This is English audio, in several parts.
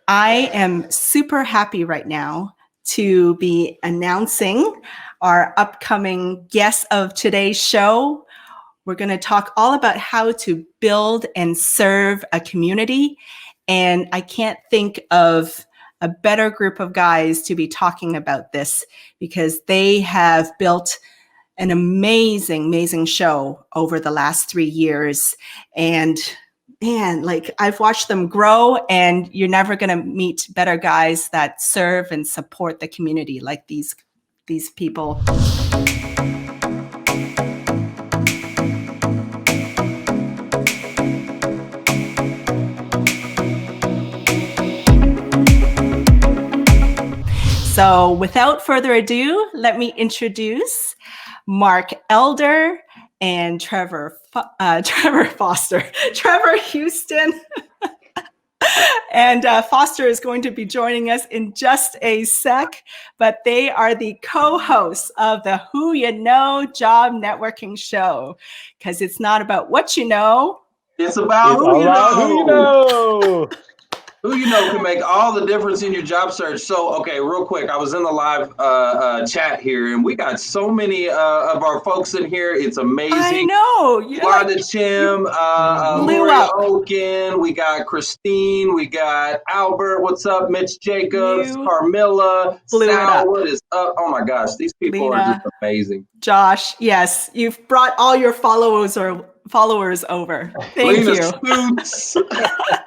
I am super happy right now to be announcing our upcoming guest of today's show. We're going to talk all about how to build and serve a community. And I can't think of a better group of guys to be talking about this because they have built an amazing, amazing show over the last 3 years. And man, like I've watched them grow, and you're never going to meet better guys that serve and support the community like these people. So without further ado, let me introduce Mark Elder and Trevor Houston. And Foster is going to be joining us in just a sec, but they are the co-hosts of the WhoYaKnow Job Networking Show, because it's not about what you know. It's about who you know. Who you know. Who you know can make all the difference in your job search. So, okay, real quick, I was in the live chat here, and we got so many of our folks in here. It's amazing. I know. Wanda Chim, Gloria Oken, we got Christine, we got Albert. What's up? Mitch Jacobs, Carmilla, Sal, what is up? Oh my gosh, these people are just amazing. Josh, yes, you've brought all your followers over. Thank Lena you. Stoots,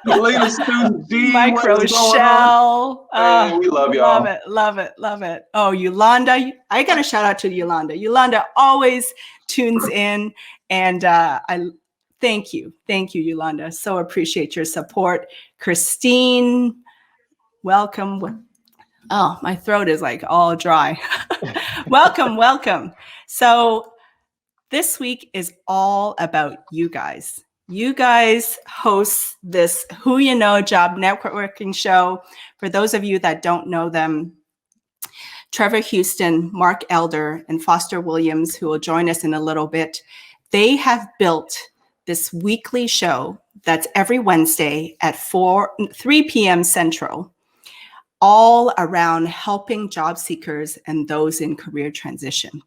Lena Stoots, D, Mike Rochelle. Hey, we love y'all. Love it. Oh, Yolanda. I got to shout out to Yolanda. Yolanda always tunes in, and I thank you, Yolanda. So appreciate your support. Christine, welcome. Oh, my throat is like all dry. Welcome. So this week is all about you guys. You guys host this WhoYaKnow Job Networking Show. For those of you that don't know them, Trevor Houston, Mark Elder, and Foster Williams, who will join us in a little bit, they have built this weekly show that's every Wednesday at 3 p.m. Central, all around helping job seekers and those in career transition.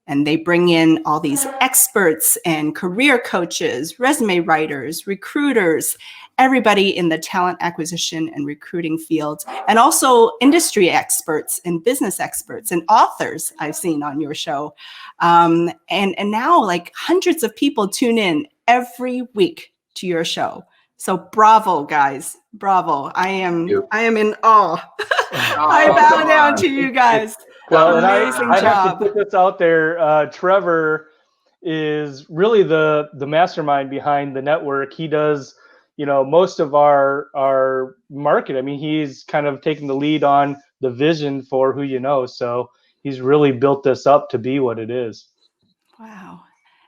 And they bring in all these experts and career coaches, resume writers, recruiters, everybody in the talent acquisition and recruiting fields, and also industry experts and business experts and authors I've seen on your show. And now like hundreds of people tune in every week to your show. So bravo, guys. Bravo. I am in awe. I bow down to you guys. Well, and I have to put this out there. Trevor is really the mastermind behind the network. He does, most of our market. I mean, he's kind of taken the lead on the vision for WhoYaKnow. So he's really built this up to be what it is. Wow.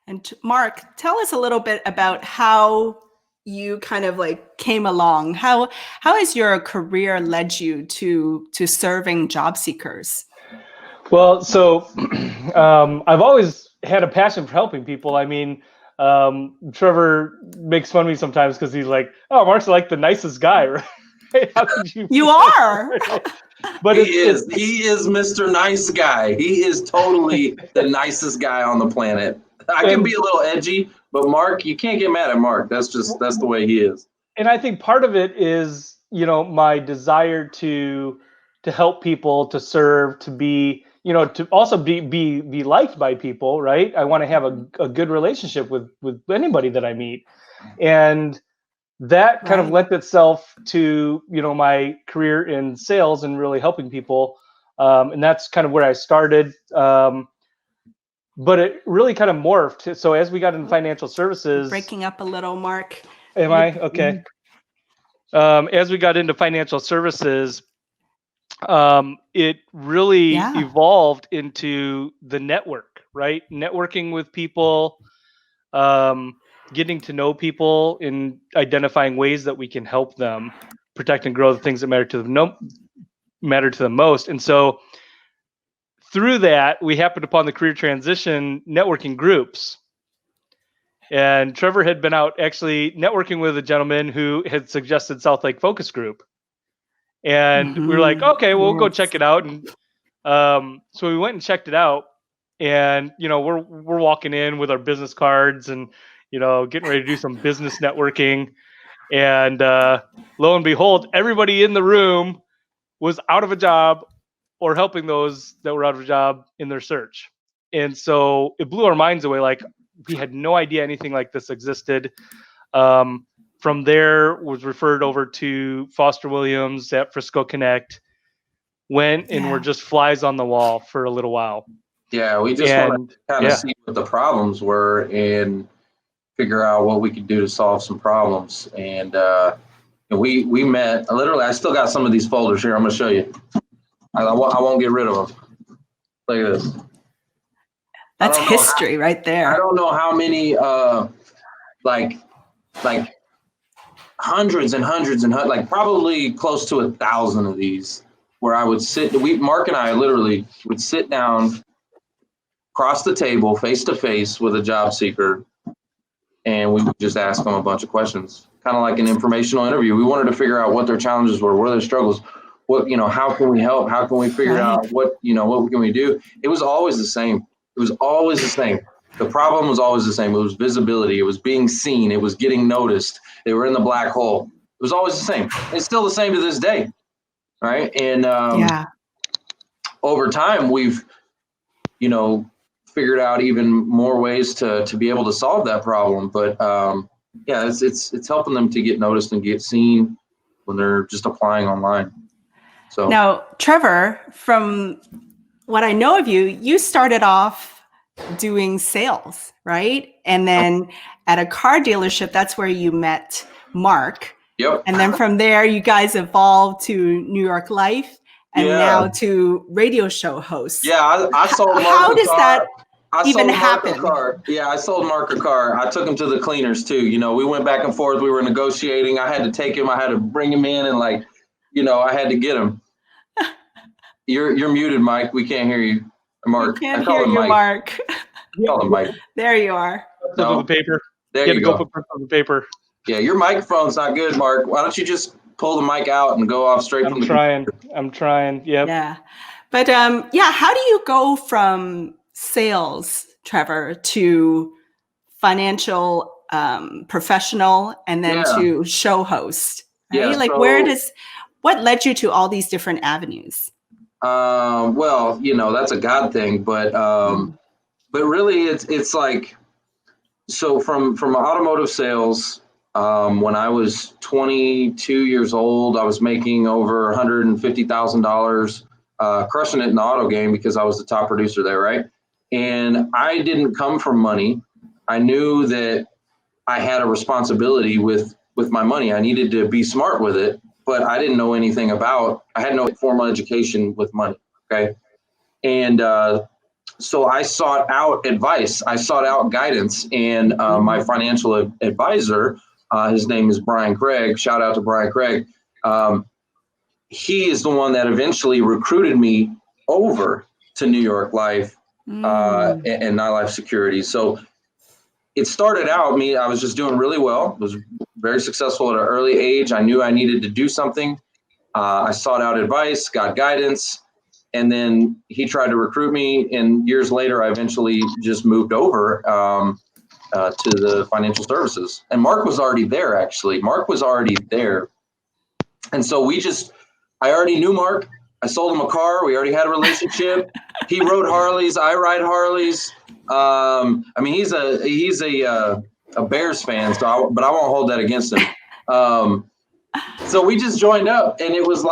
And Mark, tell us a little bit about how you kind of like came along. How has your career led you to serving job seekers? Well, so I've always had a passion for helping people. I mean, Trevor makes fun of me sometimes because he's like, "Oh, Mark's like the nicest guy, right?" How could you are. But he is Mr. Nice Guy. He is totally the nicest guy on the planet. I can be a little edgy, but Mark, you can't get mad at Mark. That's the way he is. And I think part of it is, my desire to help people, to serve, to be, to also be liked by people, right? I want to have a good relationship with anybody that I meet. And that kind of lent itself to, my career in sales and really helping people. And that's kind of where I started. But it really kind of morphed. So as we got into financial services, breaking up a little, Mark. Am I okay? As we got into financial services, it really evolved into the network, right? Networking with people, getting to know people, and identifying ways that we can help them protect and grow the things that matter to them most. And so through that, we happened upon the career transition networking groups. And Trevor had been out actually networking with a gentleman who had suggested South Lake Focus Group. And we were like, okay, we'll go check it out. And so we went and checked it out. And, we're walking in with our business cards and, getting ready to do some business networking. And lo and behold, everybody in the room was out of a job or helping those that were out of a job in their search. And so it blew our minds away. Like, we had no idea anything like this existed. From there, was referred over to Foster Williams at Frisco Connect. Went and were just flies on the wall for a little while. Yeah, we just want to kind of see what the problems were and figure out what we could do to solve some problems. And we met. Literally, I still got some of these folders here. I'm going to show you. I won't get rid of them. Look at this. That's history right there. I don't know how many, like hundreds and hundreds and like probably close to 1,000 of these, where I would sit. Mark and I literally would sit down, across the table, face to face with a job seeker, and we would just ask them a bunch of questions, kind of like an informational interview. We wanted to figure out what their challenges were, what their struggles. What, how can we help? How can we figure out what can we do? It was always the same. It was always the same. The problem was always the same. It was visibility. It was being seen. It was getting noticed. They were in the black hole. It was always the same. It's still the same to this day. Right. And over time, we've, figured out even more ways to be able to solve that problem. But it's helping them to get noticed and get seen when they're just applying online. So now, Trevor, from what I know of you, you started off doing sales, right? And then at a car dealership, that's where you met Mark. Yep. And then from there, you guys evolved to New York Life and now to radio show hosts. Yeah, I sold Mark How does that even happen? Yeah, I sold Mark a car. I took him to the cleaners too. We went back and forth. We were negotiating. I had to take him. I had to bring him in and I had to get him. You're muted, Mike. We can't hear you. Mark. We can't hear you, Mark. Call him Mike. There you are. No. The paper. There you go. Put on the paper. Yeah, your microphone's not good, Mark. Why don't you just pull the mic out and go off straight from the computer? I'm trying. Yep. Yeah. But how do you go from sales, Trevor, to financial professional and then to show host? Right? Yeah, what led you to all these different avenues? Well, that's a God thing, but really it's like, so from automotive sales, when I was 22 years old, I was making over $150,000, crushing it in the auto game because I was the top producer there. Right. And I didn't come from money. I knew that I had a responsibility with my money. I needed to be smart with it, but I didn't know anything I had no formal education with money. Okay. And, so I sought out advice. I sought out guidance, and my financial advisor, his name is Brian Craig. Shout out to Brian Craig. He is the one that eventually recruited me over to New York Life and Nightlife Security. So it started out, I was just doing really well. Was very successful at an early age. I knew I needed to do something. I sought out advice, got guidance. And then he tried to recruit me, and years later, I eventually just moved over to the financial services. And Mark was already there, actually. Mark was already there. And so I already knew Mark. I sold him a car. We already had a relationship. He rode Harleys. I ride Harleys. He's a Bears fan, but I won't hold that against him. So we just joined up, and it was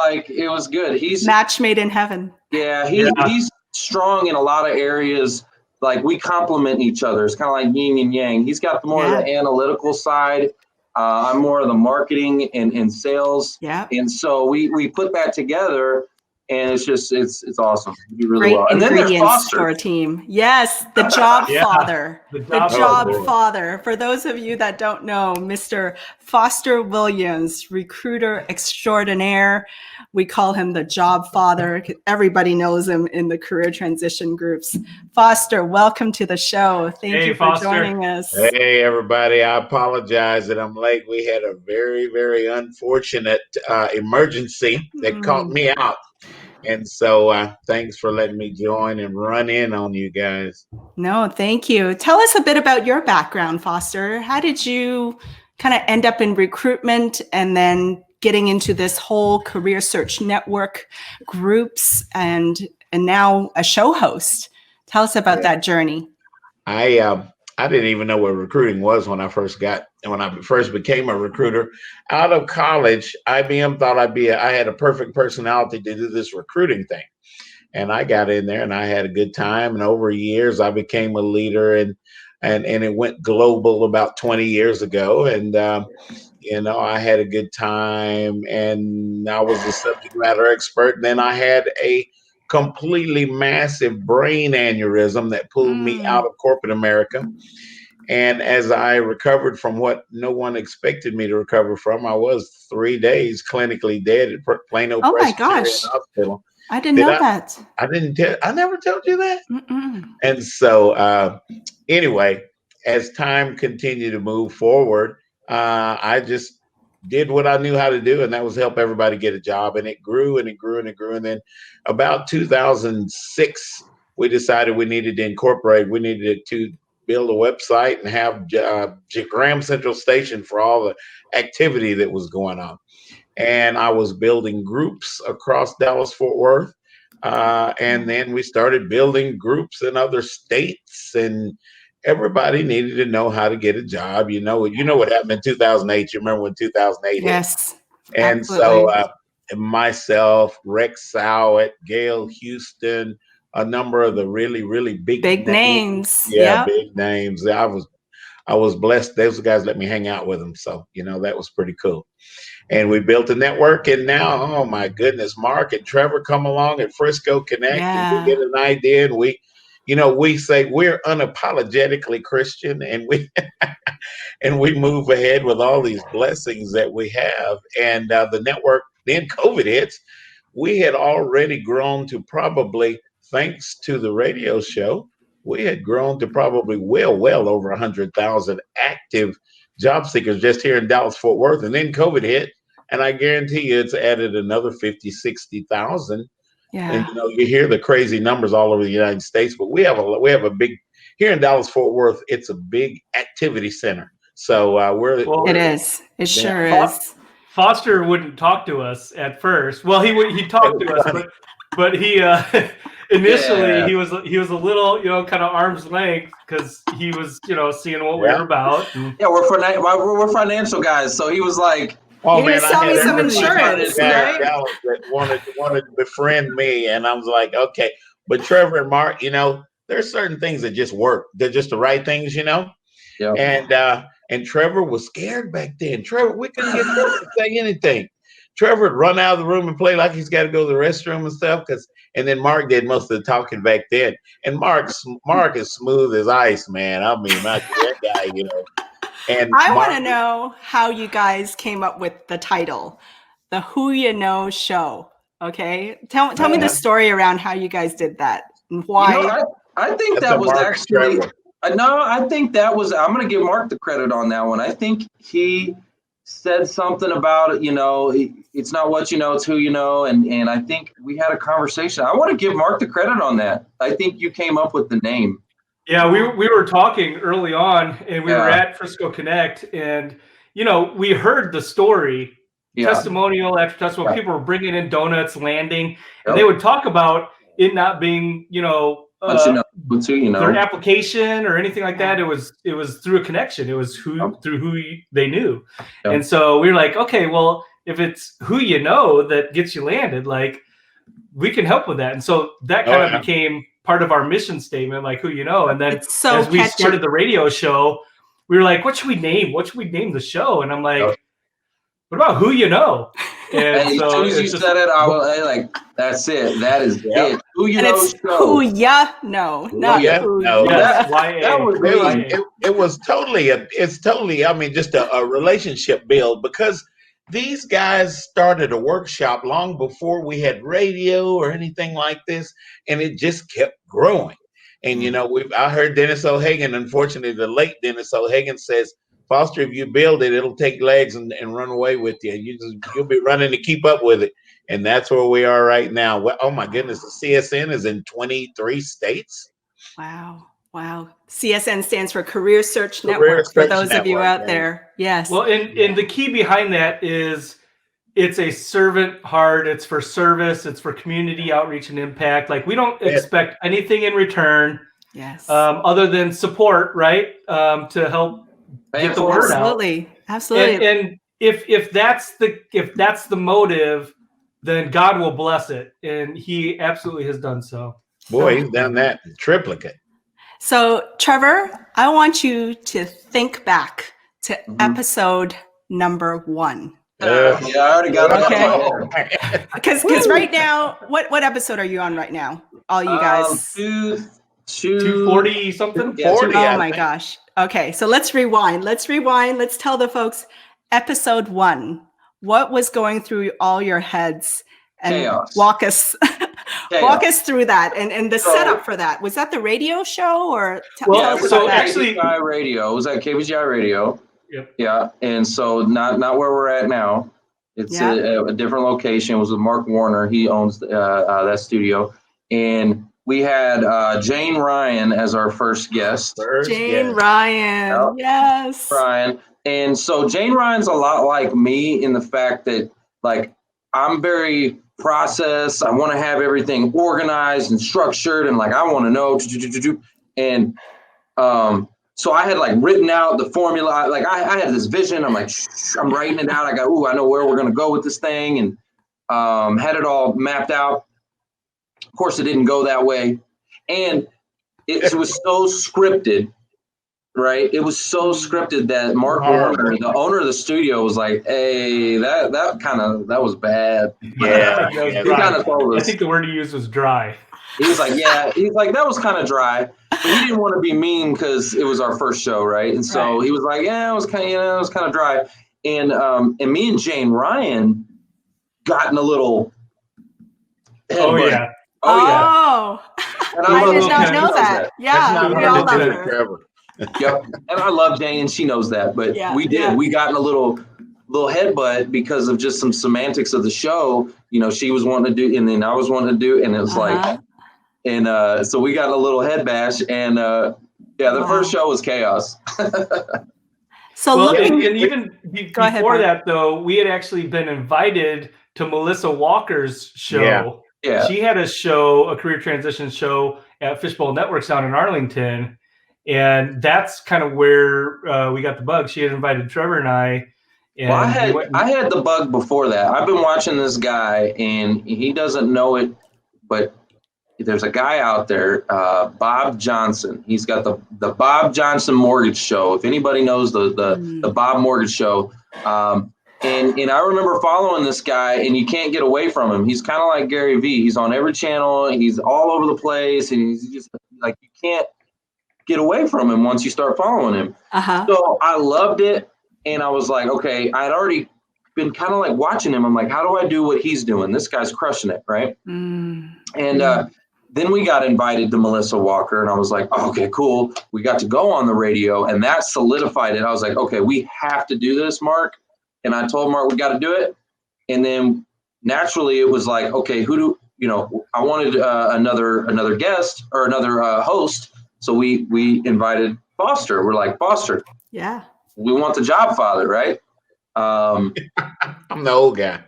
good. He's match made in heaven. Yeah, he's strong in a lot of areas. Like, we complement each other. It's kind of like yin and yang. He's got more of the analytical side. I'm more of the marketing and sales. Yeah. And so we put that together, and it's awesome. You do really Great well. And then there's ingredients Foster. for a team. Yes, the job father. The job father. father. For those of you that don't know, Mr. Foster Williams, recruiter extraordinaire. We call him the job father. Everybody knows him in the career transition groups. Foster, welcome to the show. Thank you for joining us. Hey, everybody. I apologize that I'm late. We had a very, very unfortunate emergency that caught me out. And so thanks for letting me join and run in on you guys. No, thank you. Tell us a bit about your background, Foster. How did you kind of end up in recruitment and then getting into this whole career search network groups and now a show host? Tell us about that journey. I didn't even know what recruiting was when I first became a recruiter. Out of college, IBM thought I had a perfect personality to do this recruiting thing. And I got in there and I had a good time. And over years, I became a leader and it went global about 20 years ago. And, I had a good time and I was a subject matter expert. And then I had a completely massive brain aneurysm that pulled me out of corporate America. And as I recovered from what no one expected me to recover from, I was 3 days clinically dead at Plano Presbyterian Hospital. I didn't know that. I never told you that. Mm-mm. And so anyway, as time continued to move forward, I just did what I knew how to do, and that was help everybody get a job. And it grew and it grew and it grew. And then about 2006, we decided we needed to incorporate. We needed to build a website and have Graham Central Station for all the activity that was going on. And I was building groups across Dallas-Fort Worth. And then we started building groups in other states, and everybody needed to know how to get a job. You know what happened in 2008. You remember when 2008 Yes. hit? And absolutely. So myself, Rex Sowett, Gail Houston, a number of the really, really big names. Yeah, big names. I was blessed. Those guys let me hang out with them. So, that was pretty cool. And we built a network, and now, oh my goodness, Mark and Trevor come along at Frisco Connect, and we get an idea, and we say we're unapologetically Christian, and we move ahead with all these blessings that we have. And the network, then COVID hits. We had already grown to probably, thanks to the radio show, we had grown to probably well over 100,000 active job seekers just here in Dallas-Fort Worth. And then COVID hit, and I guarantee you it's added another 50,000-60,000. Yeah. And you hear the crazy numbers all over the United States, but we have a big, here in Dallas-Fort Worth, it's a big activity center. So it is. It sure is. Foster wouldn't talk to us at first. Well, he talked to us, but he initially he was a little kind of arm's length because he was seeing what we were about. Yeah, we're financial guys, so he was like, "Oh man, sell me some insurance, right?" That wanted to befriend me, and I was like, "Okay." But Trevor and Mark, there's certain things that just work. They're just the right things, Yeah. And Trevor was scared back then. Trevor, we couldn't get Trevor to say anything. Trevor would run out of the room and play like he's got to go to the restroom and stuff. And then Mark did most of the talking back then. And Mark is smooth as ice, man. I mean, that guy, And I want to know how you guys came up with the title, the Who You Know Show. Okay, tell me the story around how you guys did that and why. I think that was actually. No, I think that was. I'm going to give Mark the credit on that one. I think he said something about it. It's not what you know, it's who you know, and I think we had a conversation. I want to give Mark the credit on that. I think you came up with the name. Yeah, we were talking early on, and we were at Frisco Connect, and we heard the story, testimonial after testimonial. People were bringing in donuts, landing, and they would talk about it not being their application or anything like that. It was through a connection. It was through who they knew. And so we were like, okay, well, if it's who you know that gets you landed, like we can help with that. And so that kind of became part of our mission statement, like who you know. And then as we started the radio show, we were like, what should we name? What should we name the show? And I'm like, what about Who You Know? And Hey, so as soon as you it's just, said it, I was like, that's it. That is it. Who you And know it's show. WhoYaKnow, not Yeah, who no. yes, That was me. It was totally it's totally, I mean, just a relationship build, because these guys started a workshop long before we had radio or anything like this, and it just kept growing. And I heard Dennis O'Hagan, unfortunately the late Dennis O'Hagan, says, Foster, if you build it, it'll take legs and run away with you. You'll be running to keep up with it. And that's where we are right now. Well, oh my goodness, the CSN is in 23 states. Wow. CSN stands for Career Search Network, for those of you out there. Yes. Well, and the key behind that is it's a servant heart. It's for service. It's for community outreach and impact. Like, we don't expect anything in return. Yes. Other than support, right? To help get the word out. Absolutely. And if that's the motive, then God will bless it, and He absolutely has done so. Boy, He's done that in triplicate. So, Trevor, I want you to think back to episode number 1. Yeah, I already got that. Because right now, what episode are you on right now? All you guys. 240 something. Yeah, 40. Oh my gosh. Okay, so let's rewind. Let's tell the folks episode 1. What was going through all your heads? And Chaos. walk us through that and the setup for that. Was that the radio show, or tell us about that? Actually, radio. It was at KBGI Radio. Yep. Yeah, and so not where we're at now. It's a different location. It was with Mark Warner. He owns that studio, and we had Jane Ryan as our first guest. Ryan, yes. Ryan. And so Jane Ryan's a lot like me in the fact that, like, I'm very process. I want to have everything organized and structured, and like I want to know. And so I had like written out the formula. Like I had this vision. I'm like, I'm writing it out. I go, I know where we're gonna go with this thing, and had it all mapped out. Of course, it didn't go that way, and it was so scripted. Right, it was so scripted that Mark Warner, the owner of the studio, was like, "Hey, that was bad." Yeah, he kind of told us. I think the word he used was dry. He was like, that was kind of dry, but he didn't want to be mean because it was our first show, right? And so he was like, "Yeah, it was kind of dry." And me and Jane Ryan got in a little. Yeah. Oh, and I did not know that. Yeah, we all love her. Yep, and I love Jane, and she knows that. But we did. Yeah. We got in a little headbutt because of just some semantics of the show. She was wanting to do, and then I was wanting to do, and it was like, and so we got a little head bash, and the first show was chaos. So and even before that, though, we had actually been invited to Melissa Walker's show. Yeah. She had a show, a career transition show at Fishbowl Networks down in Arlington. And that's kind of where we got the bug. She had invited Trevor and I. And I had the bug before that. I've been watching this guy, and he doesn't know it, but there's a guy out there, Bob Johnson. He's got the Bob Johnson Mortgage Show. If anybody knows the Bob Mortgage Show, and I remember following this guy, and you can't get away from him. He's kind of like Gary Vee. He's on every channel. He's all over the place, and he's just like, you can't get away from him once you start following him. So I loved it, and I was like, okay, I had already been kind of like watching him. I'm like, how do I do what he's doing? This guy's crushing it, right? And then we got invited to Melissa Walker, and I was like, oh, okay, cool. We got to go on the radio, and that solidified it. I was like, okay, we have to do this, Mark. And I told Mark we got to do it. And then naturally it was like, okay, I wanted another guest or another host. So we invited Foster. We're like, Foster, we want the job father, right? I'm the old guy.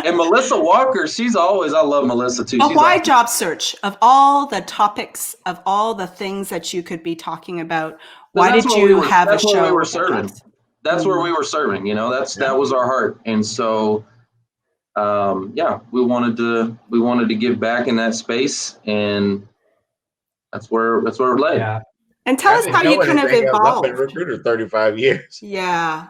And Melissa Walker, I love Melissa too. But why job search? Of all the topics, of all the things that you could be talking about, why did you have a show? That's where we were serving. That's where we were serving. That was our heart. And so, we wanted to give back in that space, and that's where it lay. Yeah. And tell us how you kind of evolved. I've been a recruiter 35 years. Yeah.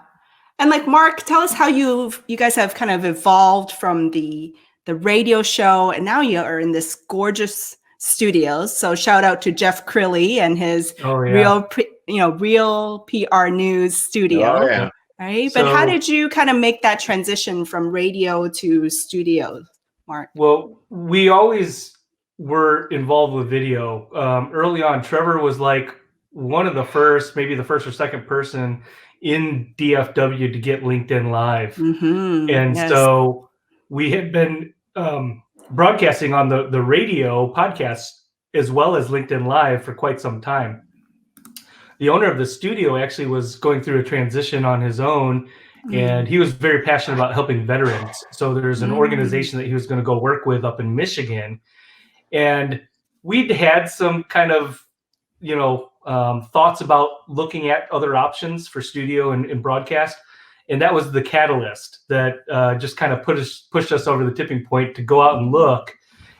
And like Mark, tell us how you guys have kind of evolved from the radio show, and now you are in this gorgeous studios. So shout out to Jeff Crilly and his real PR News studio. Oh, yeah. Right. But how did you kind of make that transition from radio to studio, Mark? Well, we always were involved with video. Early on, Trevor was like one of the first, maybe the first or second person in DFW to get LinkedIn Live. And so we had been broadcasting on the radio podcast as well as LinkedIn Live for quite some time. The owner of the studio actually was going through a transition on his own, and he was very passionate about helping veterans. So there's an organization that he was going to go work with up in Michigan. And we'd had some kind of, thoughts about looking at other options for studio and broadcast. And that was the catalyst that just kind of pushed us over the tipping point to go out and look.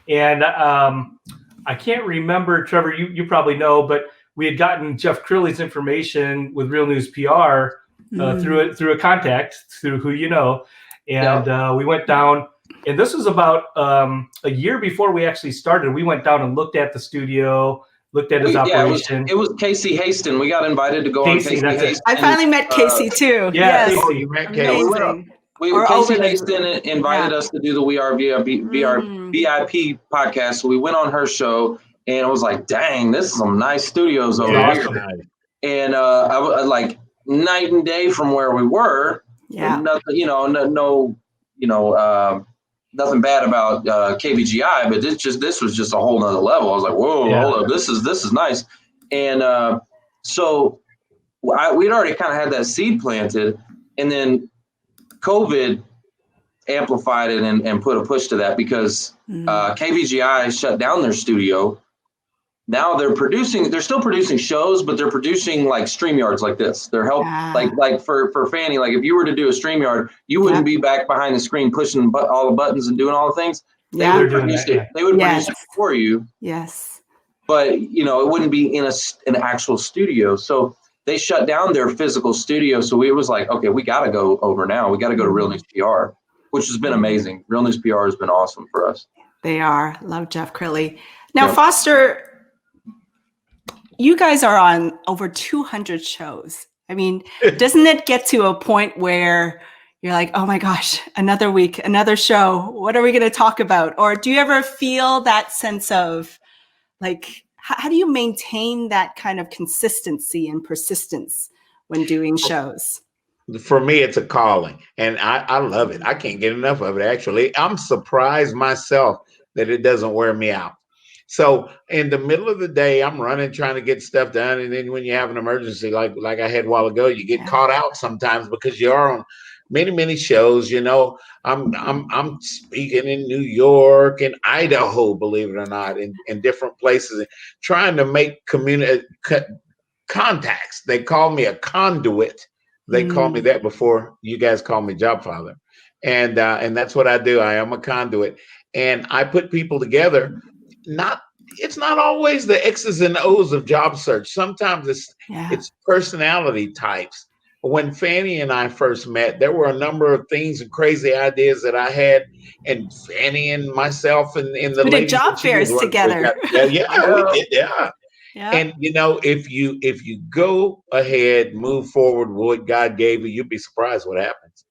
And I can't remember, Trevor, you probably know, but we had gotten Jeff Crilly's information with Real News PR through a contact, through WhoYaKnow. And we went down, and this was about a year before we actually started. We went down and looked at the studio, looked at his operation. It was Casey Haston. We got invited to go on Casey Haston. I finally met Casey too. Yeah, yes. Casey. Casey Haston invited us to do the We Are VIP podcast. So we went on her show, and I was like, dang, this is some nice studios over here. Nice. And I was like night and day from where we were. Yeah. Nothing, nothing bad about KVGI, but this was just a whole nother level. I was like, whoa, hold up, this is nice. And so we'd already kind of had that seed planted, and then COVID amplified it and put a push to that because KVGI shut down their studio. Now they're still producing shows, but they're producing like StreamYards like this. They're like for Fanny, like if you were to do a StreamYard, you wouldn't be back behind the screen pushing all the buttons and doing all the things. They would produce it. They would produce it for you. Yes. But it wouldn't be in an actual studio. So they shut down their physical studio. So we was like, okay, we got to go over now. We got to go to Real News PR, which has been amazing. Real News PR has been awesome for us. They are. Love Jeff Crilly. Now, Foster, you guys are on over 200 shows. I mean, doesn't it get to a point where you're like, oh my gosh, another week, another show. What are we going to talk about? Or do you ever feel that sense of like, how do you maintain that kind of consistency and persistence when doing shows? For me, it's a calling, and I love it. I can't get enough of it, actually. I'm surprised myself that it doesn't wear me out. So in the middle of the day, I'm running, trying to get stuff done. And then when you have an emergency, like I had a while ago, you get caught out sometimes because you are on many, many shows. I'm speaking in New York and Idaho, believe it or not, in different places, trying to make community contacts. They call me a conduit. They call me that before you guys call me Job Father. And that's what I do. I am a conduit. And I put people together. It's not always the X's and O's of job search. Sometimes it's personality types. When Fanny and I first met, there were a number of things and crazy ideas that I had, and Fanny and myself and the we did job fairs together. We did. Yeah. And if you go ahead, move forward with what God gave you, you'll be surprised what happens.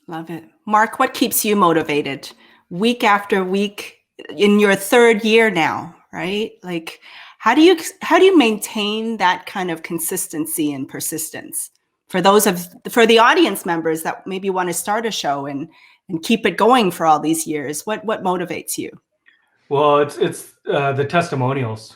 Love it. Mark, what keeps you motivated week after week? In your third year now, right? Like, how do you maintain that kind of consistency and persistence for the audience members that maybe want to start a show and keep it going for all these years? What motivates you? Well, it's the testimonials,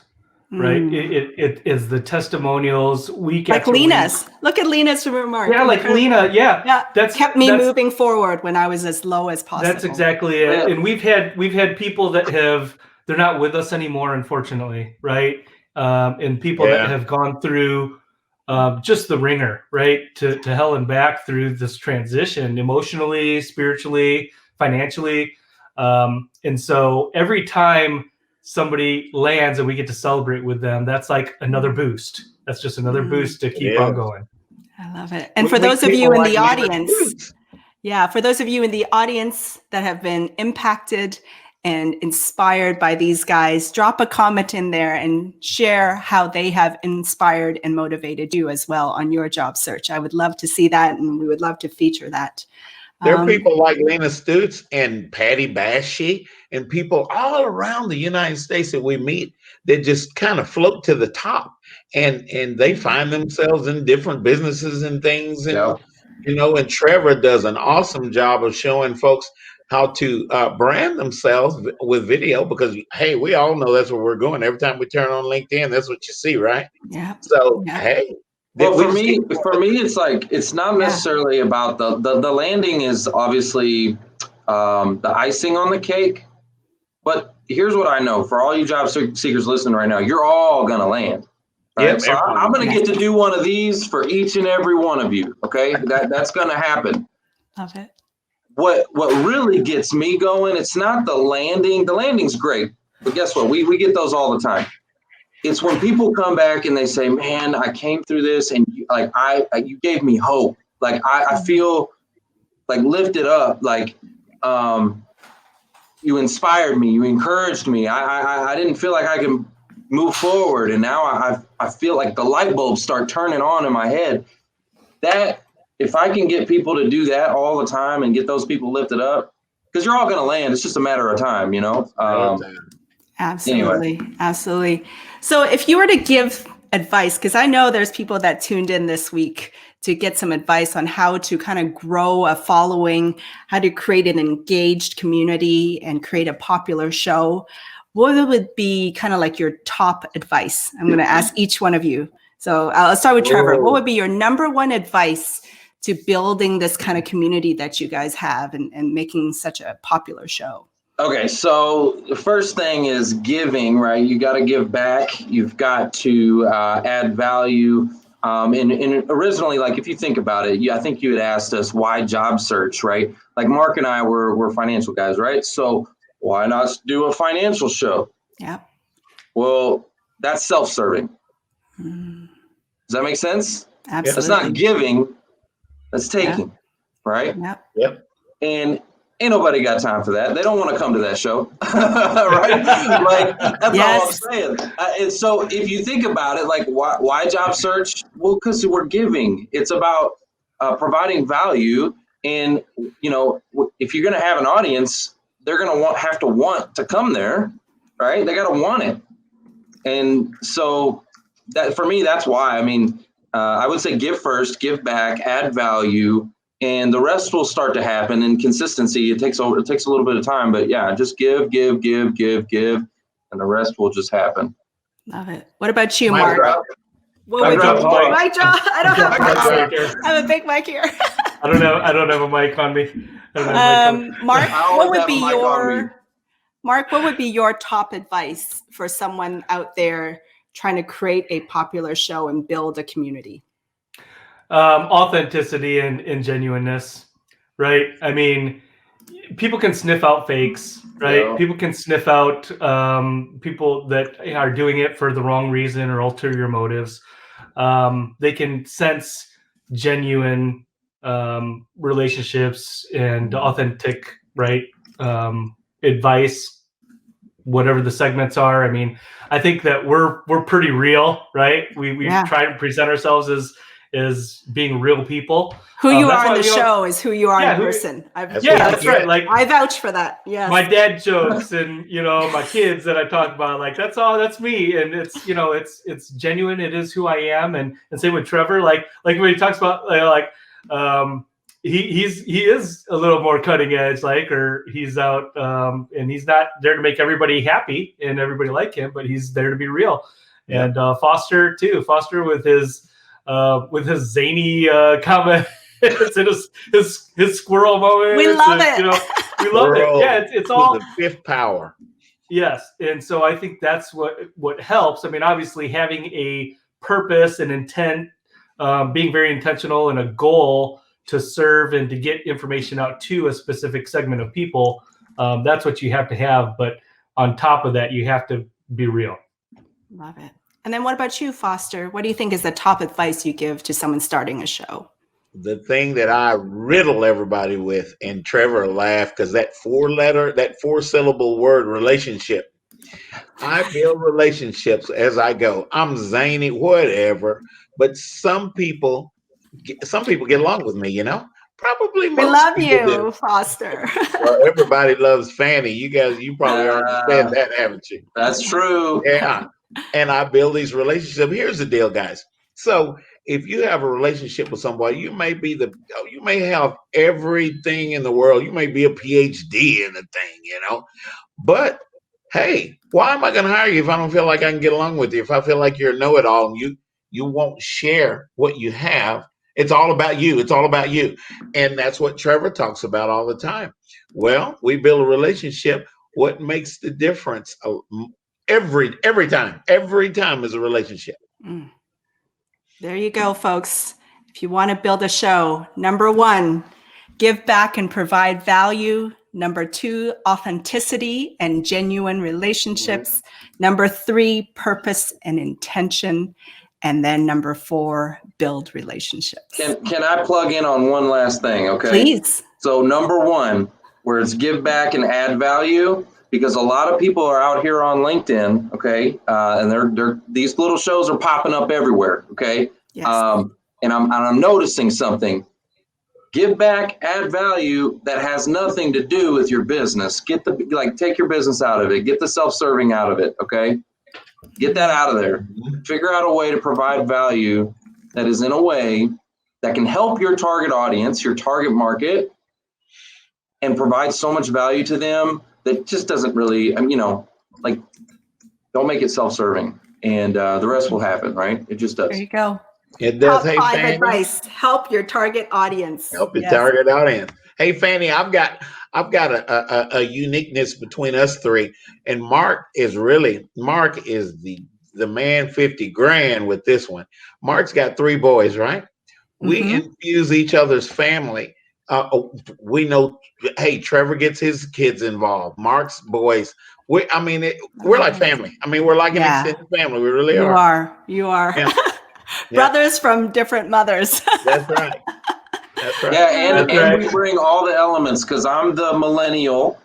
right? It is the testimonials week after week. Like Lena's. Look at Lena's remark. Yeah, like Lena. Yeah. That's kept me moving forward when I was as low as possible. That's exactly it. And we've had people that they're not with us anymore, unfortunately, right? And people that have gone through just the ringer, right? To hell and back through this transition, emotionally, spiritually, financially. And so every time somebody lands and we get to celebrate with them, that's like another boost. That's just another boost to keep on going. I love it. And for those of you in the audience, for those of you in the audience that have been impacted and inspired by these guys, drop a comment in there and share how they have inspired and motivated you as well on your job search. I would love to see that, and we would love to feature that. There are people like Lena Stutz and Patty Bashy and people all around the United States that we meet that just kind of float to the top, and they find themselves in different businesses and things. And, you know, and Trevor does an awesome job of showing folks how to brand themselves with video, because, hey, we all know that's where we're going. Every time we turn on LinkedIn, that's what you see, right? Yeah. So, hey. Well, for me, it's like, it's not necessarily about the landing is obviously the icing on the cake. But here's what I know for all you job seekers listening right now, you're all going to land. Right? Yep, so I'm going to get to do one of these for each and every one of you. Okay. That's going to happen. Love it. What really gets me going, it's not the landing. The landing's great. But guess what? We get those all the time. It's when people come back and they say, man, I came through this and you gave me hope. Like I feel like lifted up, like you inspired me, you encouraged me. I didn't feel like I could move forward. And now I feel like the light bulbs start turning on in my head. That if I can get people to do that all the time and get those people lifted up, because you're all going to land. It's just a matter of time, you know? Absolutely. Anyway. Absolutely. So if you were to give advice, because I know there's people that tuned in this week to get some advice on how to kind of grow a following, how to create an engaged community and create a popular show, what would be kind of like your top advice? I'm going to ask each one of you. So I'll start with Trevor. What would be your number one advice to building this kind of community that you guys have and making such a popular show? Okay, so the first thing is giving, right? You got to give back. You've got to add value. And originally, like if you think about it, I think you had asked us why job search, right? Like Mark and I were financial guys, right? So why not do a financial show? Yeah. Well, that's self-serving. Does that make sense? Absolutely. That's not giving, that's taking, right? Yep. And ain't nobody got time for that. They don't want to come to that show, right? Like that's all I'm saying. And so if you think about it, like why job search? Well, because we're giving. It's about providing value, and you know, if you're going to have an audience, they're going to have to want to come there, right? They got to want it, and so that for me, that's why. I mean, I would say give first, give back, add value. And the rest will start to happen. And consistency, it takes a little bit of time, but yeah, just give, and the rest will just happen. Love it. What about you, Mark? What would you? Mic drop? I don't have a mic. I have a big mic here. I don't have a mic on me. Mark, what would be your top advice for someone out there trying to create a popular show and build a community? Authenticity and genuineness, right? I mean, people can sniff out fakes, right? Yeah. People can sniff out people that are doing it for the wrong reason or ulterior motives. They can sense genuine relationships and authentic, right? Advice, whatever the segments are. I mean, I think that we're pretty real, right? We try to present ourselves as being real people. Who you are on the show is who you are in person. That's right. Like I vouch for that. Yeah. My dad jokes and my kids that I talk about, like that's me. And it's it's genuine. It is who I am. And same with Trevor. Like when he talks about he is a little more cutting edge, or he's out and he's not there to make everybody happy and everybody like him, but he's there to be real. Yeah. And Foster too. Foster with his zany comment and his squirrel moment. We love it. We love it. Yeah, it's all the fifth power. Yes, and so I think that's what helps. I mean, obviously having a purpose and intent, being very intentional and a goal to serve and to get information out to a specific segment of people. That's what you have to have. But on top of that, you have to be real. Love it. And then what about you, Foster? What do you think is the top advice you give to someone starting a show? The thing that I riddle everybody with, and Trevor laughed because that 4-syllable word, relationship. I build relationships as I go. I'm zany, whatever. But some people get along with me, you know? Probably most We love people you, do. Foster. Well, everybody loves Fanny. You probably already said that, haven't you? That's true. Yeah. And I build these relationships. Here's the deal, guys. So if you have a relationship with somebody, you may have everything in the world. You may be a PhD in the thing, you know. But hey, why am I going to hire you if I don't feel like I can get along with you? If I feel like you're a know-it-all and you won't share what you have, it's all about you. It's all about you. And that's what Trevor talks about all the time. Well, we build a relationship. What makes the difference? Every time is a relationship. There you go, folks. If you want to build a show, number 1, give back and provide value. Number 2, authenticity and genuine relationships. Number 3, purpose and intention. And then number 4, build relationships. Can I plug in on one last thing? Okay. Please. So number 1, where it's give back and add value, because a lot of people are out here on LinkedIn, okay, and these little shows are popping up everywhere, okay. Yes. And I'm noticing something. Give back, add value that has nothing to do with your business. Take your business out of it. Get the self-serving out of it, okay? Get that out of there. Figure out a way to provide value that is in a way that can help your target audience, your target market, and provide so much value to them that just doesn't really, don't make it self-serving, and the rest will happen, right? It just does. There you go. It does. Top Hey, 5 Fanny, advice. Help your target audience. Help your target audience. Hey, Fanny, I've got a uniqueness between us three, and Mark is the man 50 grand with this one. Mark's got 3 boys, right? We infuse each other's family. We know, hey, Trevor gets his kids involved. Mark's boys. We're like family. I mean, we're like an extended family. We really are. You are. Yeah. Brothers from different mothers. That's right. Yeah, and we bring all the elements, because I'm the millennial.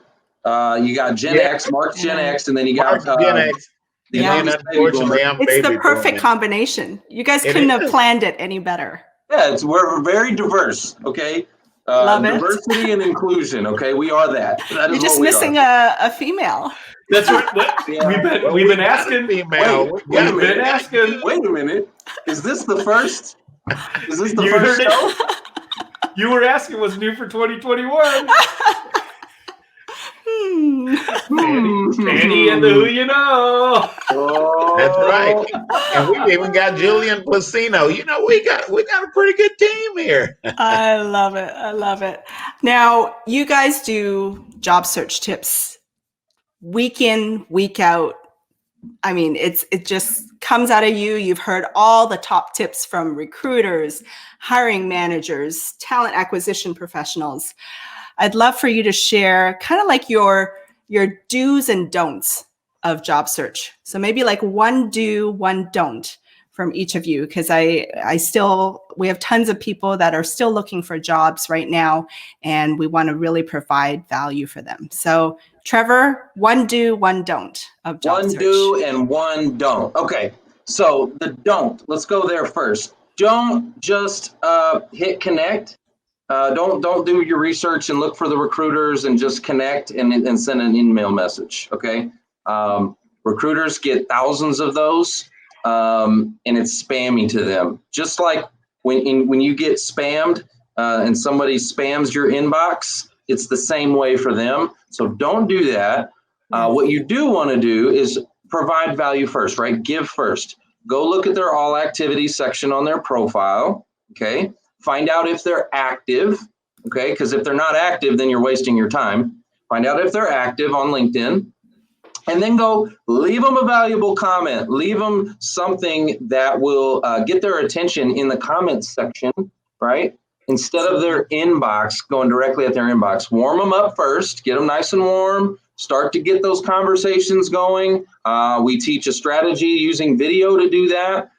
You got Gen X, Mark's Gen X, and then you got Gen X. And unfortunately, I'm it's baby the perfect boomer. combination. You guys couldn't have planned it any better. Yeah, we're very diverse. Okay. Love it. Diversity and inclusion. Okay, we are that. That is You're just what we missing are. a female. That's what we've been asking. Wait a minute. Is this the first? Is this the first show? You were asking what's new for 2021. Fanny and the WhoYaKnow. That's right. And we've even got Julian Placino. You know, we got a pretty good team here. I love it. Now, you guys do job search tips week in, week out. I mean, it just comes out of you. You've heard all the top tips from recruiters, hiring managers, talent acquisition professionals. I'd love for you to share kind of like your do's and don'ts of job search. So maybe like one do, one don't from each of you, because we have tons of people that are still looking for jobs right now, and we want to really provide value for them. So Trevor, one do, one don't of job search. One do and one don't. Okay, so the don't, let's go there first. Don't just hit connect. Don't do your research and look for the recruiters and just connect and send an email message, okay? Recruiters get thousands of those, and it's spammy to them. Just like when you get spammed and somebody spams your inbox, it's the same way for them. So don't do that. What you do want to do is provide value first, right? Give first. Go look at their all activities section on their profile, okay? Find out if they're active, okay? Because if they're not active, then you're wasting your time. Find out if they're active on LinkedIn, and then go leave them a valuable comment. Leave them something that will get their attention in the comments section, right? Instead of their inbox, going directly at their inbox. Warm them up first, get them nice and warm, start to get those conversations going. We teach a strategy using video to do that,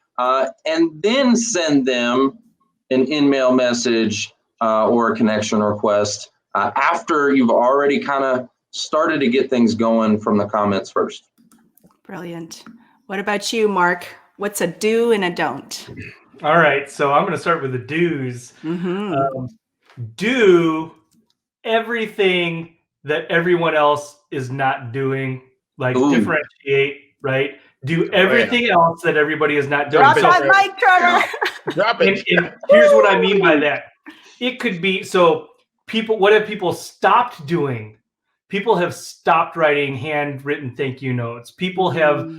and then send them an in-mail message or a connection request after you've already kind of started to get things going from the comments first. Brilliant. What about you, Mark? What's a do and a don't? All right, so I'm going to start with the do's. Do everything that everyone else is not doing, like differentiate, right? Do everything else that everybody is not doing. Drop that mic, Trevor. Drop it. And here's what I mean by that. It could be, so people, what have people stopped doing? People have stopped writing handwritten thank you notes. People have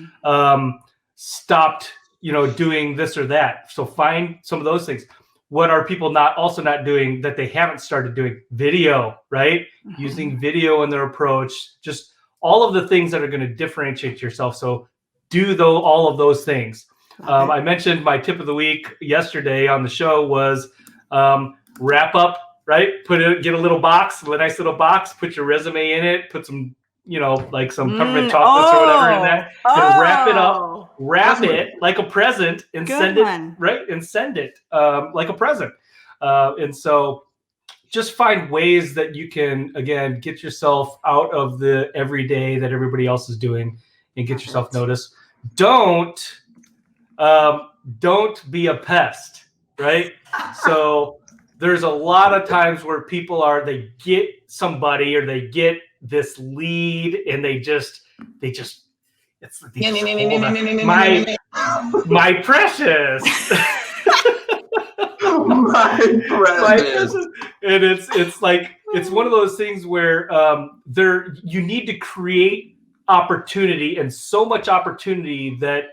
stopped, doing this or that. So find some of those things. What are people also not doing that they haven't started doing? Video, right? Using video in their approach, just all of the things that are going to differentiate yourself. So do all of those things. I mentioned my tip of the week yesterday on the show was wrap up, right? Get a little box, a nice little box, put your resume in it, put some, like some peppermint chocolates or whatever in that, and wrap it up, wrap it like a present and send it, right? And send it like a present. And so just find ways that you can, again, get yourself out of the everyday that everybody else is doing and get yourself noticed. Don't be a pest, right? So there's a lot of times where they get somebody or they get this lead and they just it's my precious. My precious. And it's like, it's one of those things where you need to create opportunity, and so much opportunity that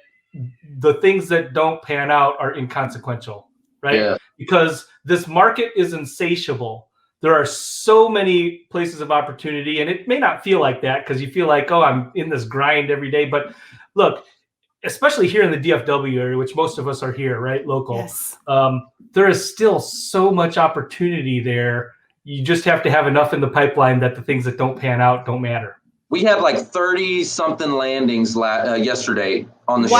the things that don't pan out are inconsequential, right? Yeah. Because this market is insatiable. There are so many places of opportunity, and it may not feel like that because you feel like, oh, I'm in this grind every day. But look, especially here in the DFW area, which most of us are here, right? Local. Yes. There is still so much opportunity there. You just have to have enough in the pipeline that the things that don't pan out don't matter. We had like 30-something landings yesterday on the show.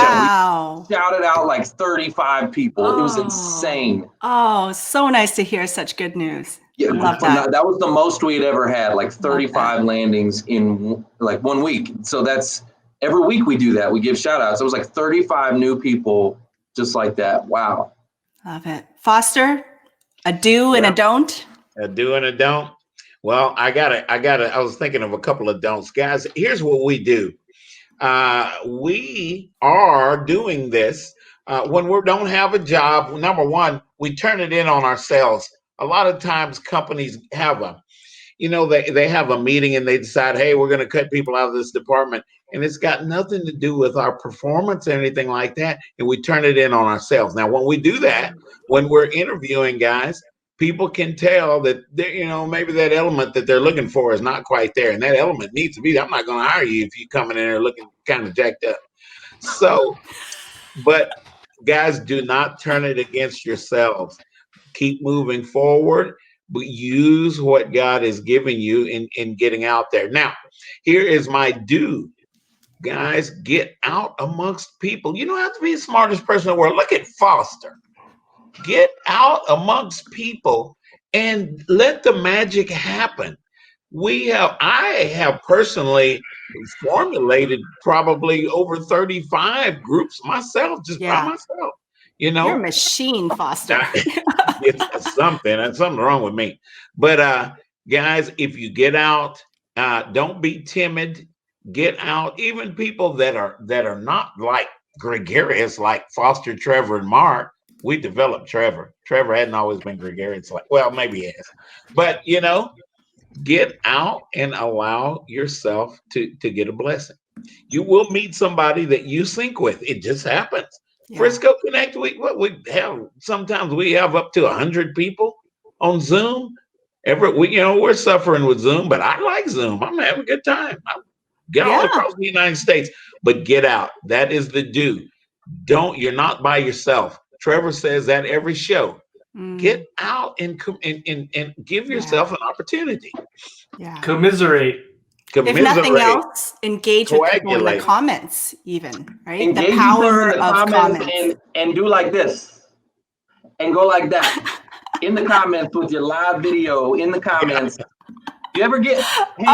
We shouted out like 35 people. It was insane. Oh, so nice to hear such good news. Yeah, love that. That was the most we had ever had, like 35 landings in like 1 week. So that's every week we do that. We give shout outs. It was like 35 new people just like that. Wow. Love it. Foster, a do and a don't? A do and a don't. Well, I was thinking of a couple of don'ts. Guys, here's what we do. We are doing this when we don't have a job. Number one, we turn it in on ourselves. A lot of times companies have they have a meeting and they decide, hey, we're going to cut people out of this department. And it's got nothing to do with our performance or anything like that. And we turn it in on ourselves. Now, when we do that, when we're interviewing guys, people can tell that maybe that element that they're looking for is not quite there, and that element needs to be. I'm not going to hire you if you come in there looking kind of jacked up. So, but guys, do not turn it against yourselves. Keep moving forward, but use what God has given you in getting out there. Now, here is my do. Guys, get out amongst people. You don't have to be the smartest person in the world. Look at Foster. Get out amongst people and let the magic happen. I have personally formulated probably over 35 groups myself, just by myself. You're a machine, Foster. It's something wrong with me. But guys, if you get out, don't be timid. Get out. Even people that are not like gregarious, like Foster, Trevor, and Mark. We developed Trevor. Trevor hadn't always been gregarious. Well, maybe he has. But, get out and allow yourself to get a blessing. You will meet somebody that you sync with. It just happens. Yeah. Frisco Connect, sometimes we have up to 100 people on Zoom. We're suffering with Zoom, but I like Zoom. I'm having a good time. Get all across the United States, but get out. That is the do. You're not by yourself. Trevor says that every show. Get out and give yourself an opportunity. Yeah. Commiserate. If nothing else, engage with people in the comments, even, right? Engage the power in the of comments. and do like this and go like that in the comments with your live video in the comments. You ever get hey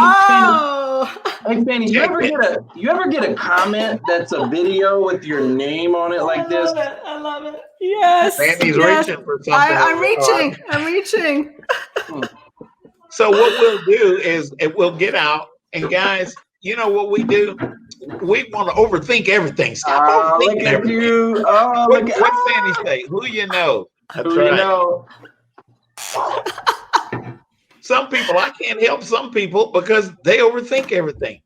Fanny, you ever get a comment that's a video with your name on it like this? I love it. Yes. Fanny's reaching for something. I'm reaching. So what we'll do is we'll get out, and guys, you know what we do? We want to overthink everything. Stop overthinking everything. You. What Fanny say? Who you know? That's Who right. You know. Some people, I can't help some people because they overthink everything.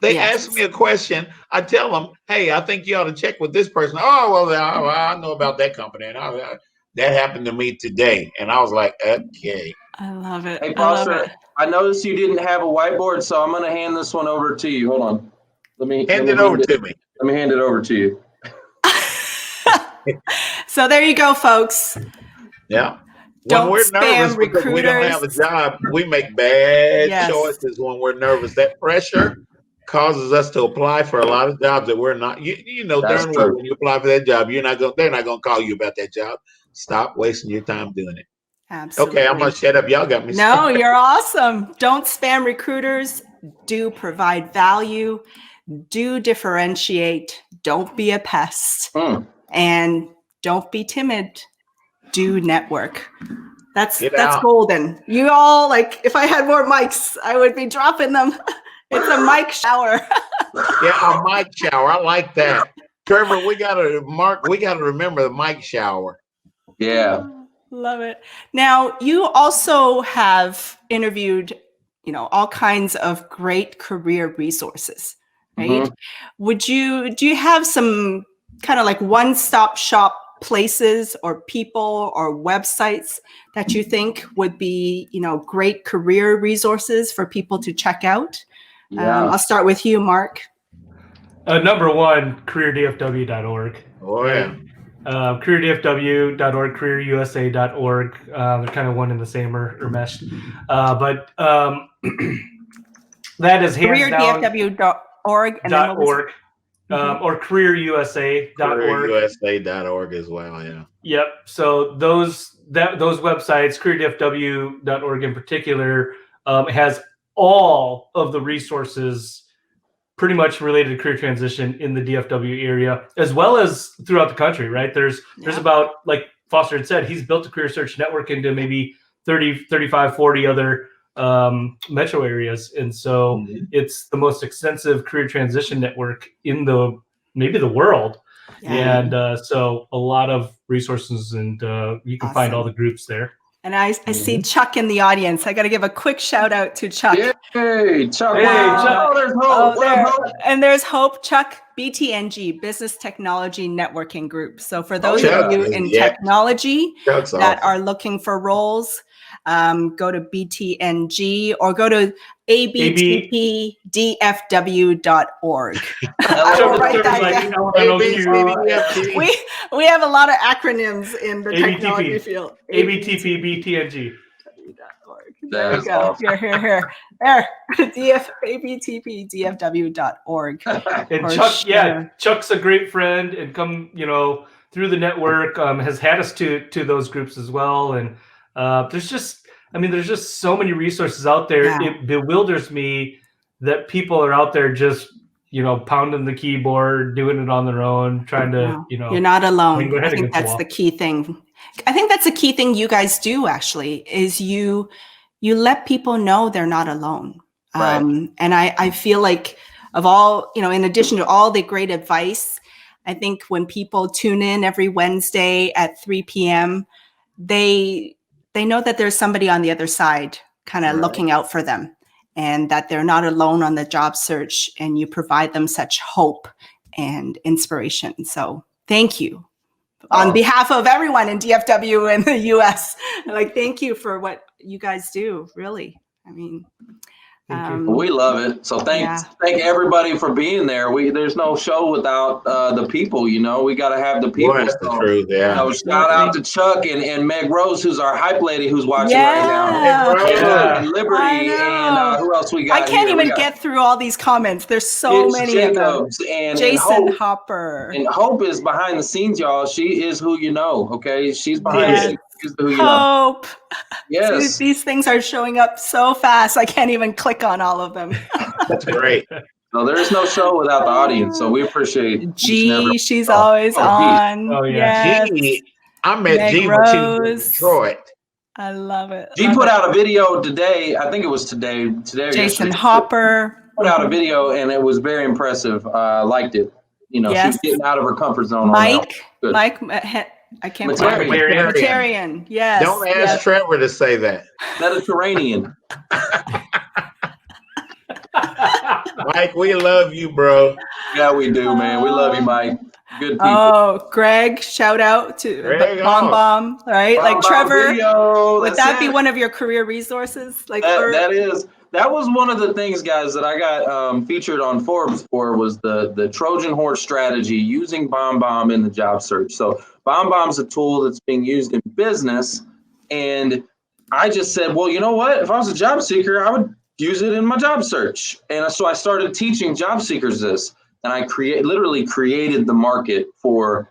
They ask me a question. I tell them, hey, I think you ought to check with this person. Oh, well, I know about that company. And that happened to me today. And I was like, okay. I love it. Hey, Pastor, I noticed you didn't have a whiteboard, so I'm going to hand this one over to you. Hold on. Let me hand it over to me. Let me hand it over to you. So there you go, folks. Yeah. Don't when we're spam nervous because we don't have a job, we make bad choices when we're nervous. That pressure causes us to apply for a lot of jobs that we're not. You know darn well when you apply for that job, they're not going to call you about that job. Stop wasting your time doing it. Absolutely. Okay, I'm going to shut up. Y'all got me. No, you're awesome. Don't spam recruiters. Do provide value. Do differentiate. Don't be a pest. And don't be timid. Do network. That's golden. You all, like, if I had more mics, I would be dropping them. It's a mic shower. Yeah, a mic shower. I like that. Trevor, we got to remember the mic shower. Yeah. Love it. Now, you also have interviewed, all kinds of great career resources, right? Do you have some kind of like one-stop shop places or people or websites that you think would be, great career resources for people to check out? I'll start with you, Mark. Number one, careerdfw.org. Oh, yeah. Careerdfw.org, careerusa.org. They're kind of one and the same or meshed. But that is hands down. careerdfw.org .org. Or careerusa.org. Careerusa.org as well, yeah. Yep. So those websites, careerdfw.org in particular, has all of the resources pretty much related to career transition in the DFW area, as well as throughout the country, right? There's about, like Foster had said, he's built a career search network into maybe 30, 35, 40 other metro areas. And so it's the most extensive career transition network in maybe the world. Yeah. And so a lot of resources, and you can find all the groups there. And I see Chuck in the audience. I got to give a quick shout out to Chuck. Hey, Chuck. Hey, Chuck. Oh, there's Hope. And there's Hope, Chuck, BTNG, Business Technology Networking Group. So for those of you in technology that are looking for roles, go to BTNG or go to abtpdfw.org. I will write that down. We have a lot of acronyms in the technology field. abtpbtng. There we go. Here. There. abtpdfw.org. And Chuck's a great friend, and come, through the network, has had us to those groups as well. And there's just so many resources out there. Yeah. It bewilders me that people are out there just, pounding the keyboard, doing it on their own, trying to, You're not alone. I think that's the key thing. I think that's the key thing you guys do, actually, is you let people know they're not alone. Right. And I feel like of all, in addition to all the great advice, I think when people tune in every Wednesday at 3 p.m., they know that there's somebody on the other side kind of looking out for them, and that they're not alone on the job search, and you provide them such hope and inspiration. So thank you. On behalf of everyone in DFW and the US, thank you for what you guys do, really. I mean, We love it. So thank everybody for being there. There's no show without the people. You know, we got to have the people. Well, that's the truth. Yeah. So shout out to Chuck and Meg Rose, who's our hype lady, who's watching right now. And Liberty, and who else we got? I can't even get through all these comments. There's so many Jacobs of them. And Jason Hope, Hopper. And Hope is behind the scenes, y'all. She is who you know. Okay, she's behind the scenes. She's who you know. Hope. Yes. These things are showing up so fast. I can't even click on all of them. That's great. No, there is no show without the audience, so we appreciate. G, she's always on. Oh yeah. Yes. G, I met Meg G when she was in Detroit. I love it. G put out a video today. I think it was today. Jason Hopper put out a video, and it was very impressive. Liked it. You know, she's getting out of her comfort zone. Mike, I can't Materian. Yes. Don't ask Trevor to say that. Mediterranean. Mike, we love you, bro. Yeah, we do, man. We love you, Mike. Good people. Oh, Greg, shout out to BombBomb, right? Bomb like Trevor, video, would that be one of your career resources? Like that was one of the things, guys, that I got featured on Forbes for was the Trojan horse strategy using BombBomb in the job search. So BombBomb's a tool that's being used in business, and I just said, well, you know what? If I was a job seeker, I would use it in my job search. And so I started teaching job seekers this, and I literally created the market for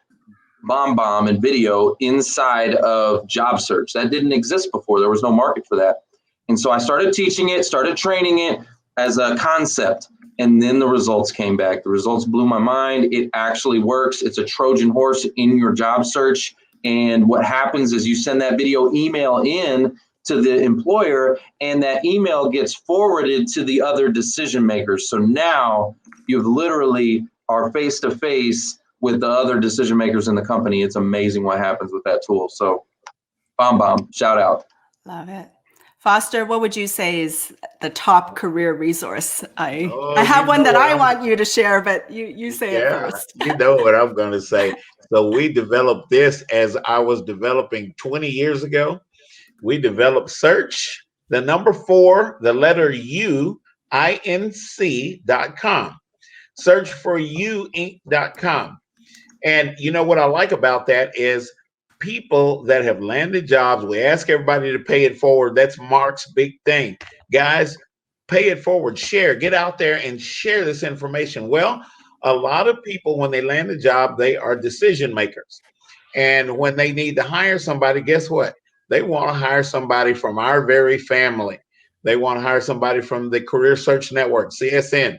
BombBomb and video inside of job search. That didn't exist before. There was no market for that. And so I started teaching it, started training it as a concept, and then the results came back. The results blew my mind. It actually works. It's a Trojan horse in your job search. And what happens is you send that video email in to the employer, and that email gets forwarded to the other decision makers. So now you've literally are face-to-face with the other decision makers in the company. It's amazing what happens with that tool. So BombBomb, shout out. Love it. Foster, what would you say is the top career resource? I have one that I want you to share, but you say it first. You know what I'm going to say. So we developed this as I was developing 20 years ago. We developed search, the number 4, the letter U, INC.com. Search for youinc.com. And you know what I like about that is people that have landed jobs, we ask everybody to pay it forward. That's Mark's big thing. Guys, pay it forward, share, get out there and share this information. Well, a lot of people, when they land a job, they are decision makers. And when they need to hire somebody, guess what? They want to hire somebody from our very family. They want to hire somebody from the Career Search Network, CSN.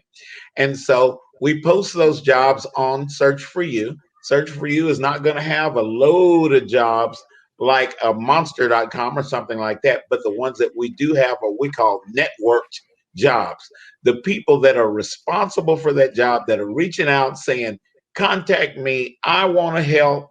And so we post those jobs on Search for You. Search for You is not going to have a load of jobs like a monster.com or something like that. But the ones that we do have are what we call networked jobs. The people that are responsible for that job that are reaching out saying, contact me, I want to help.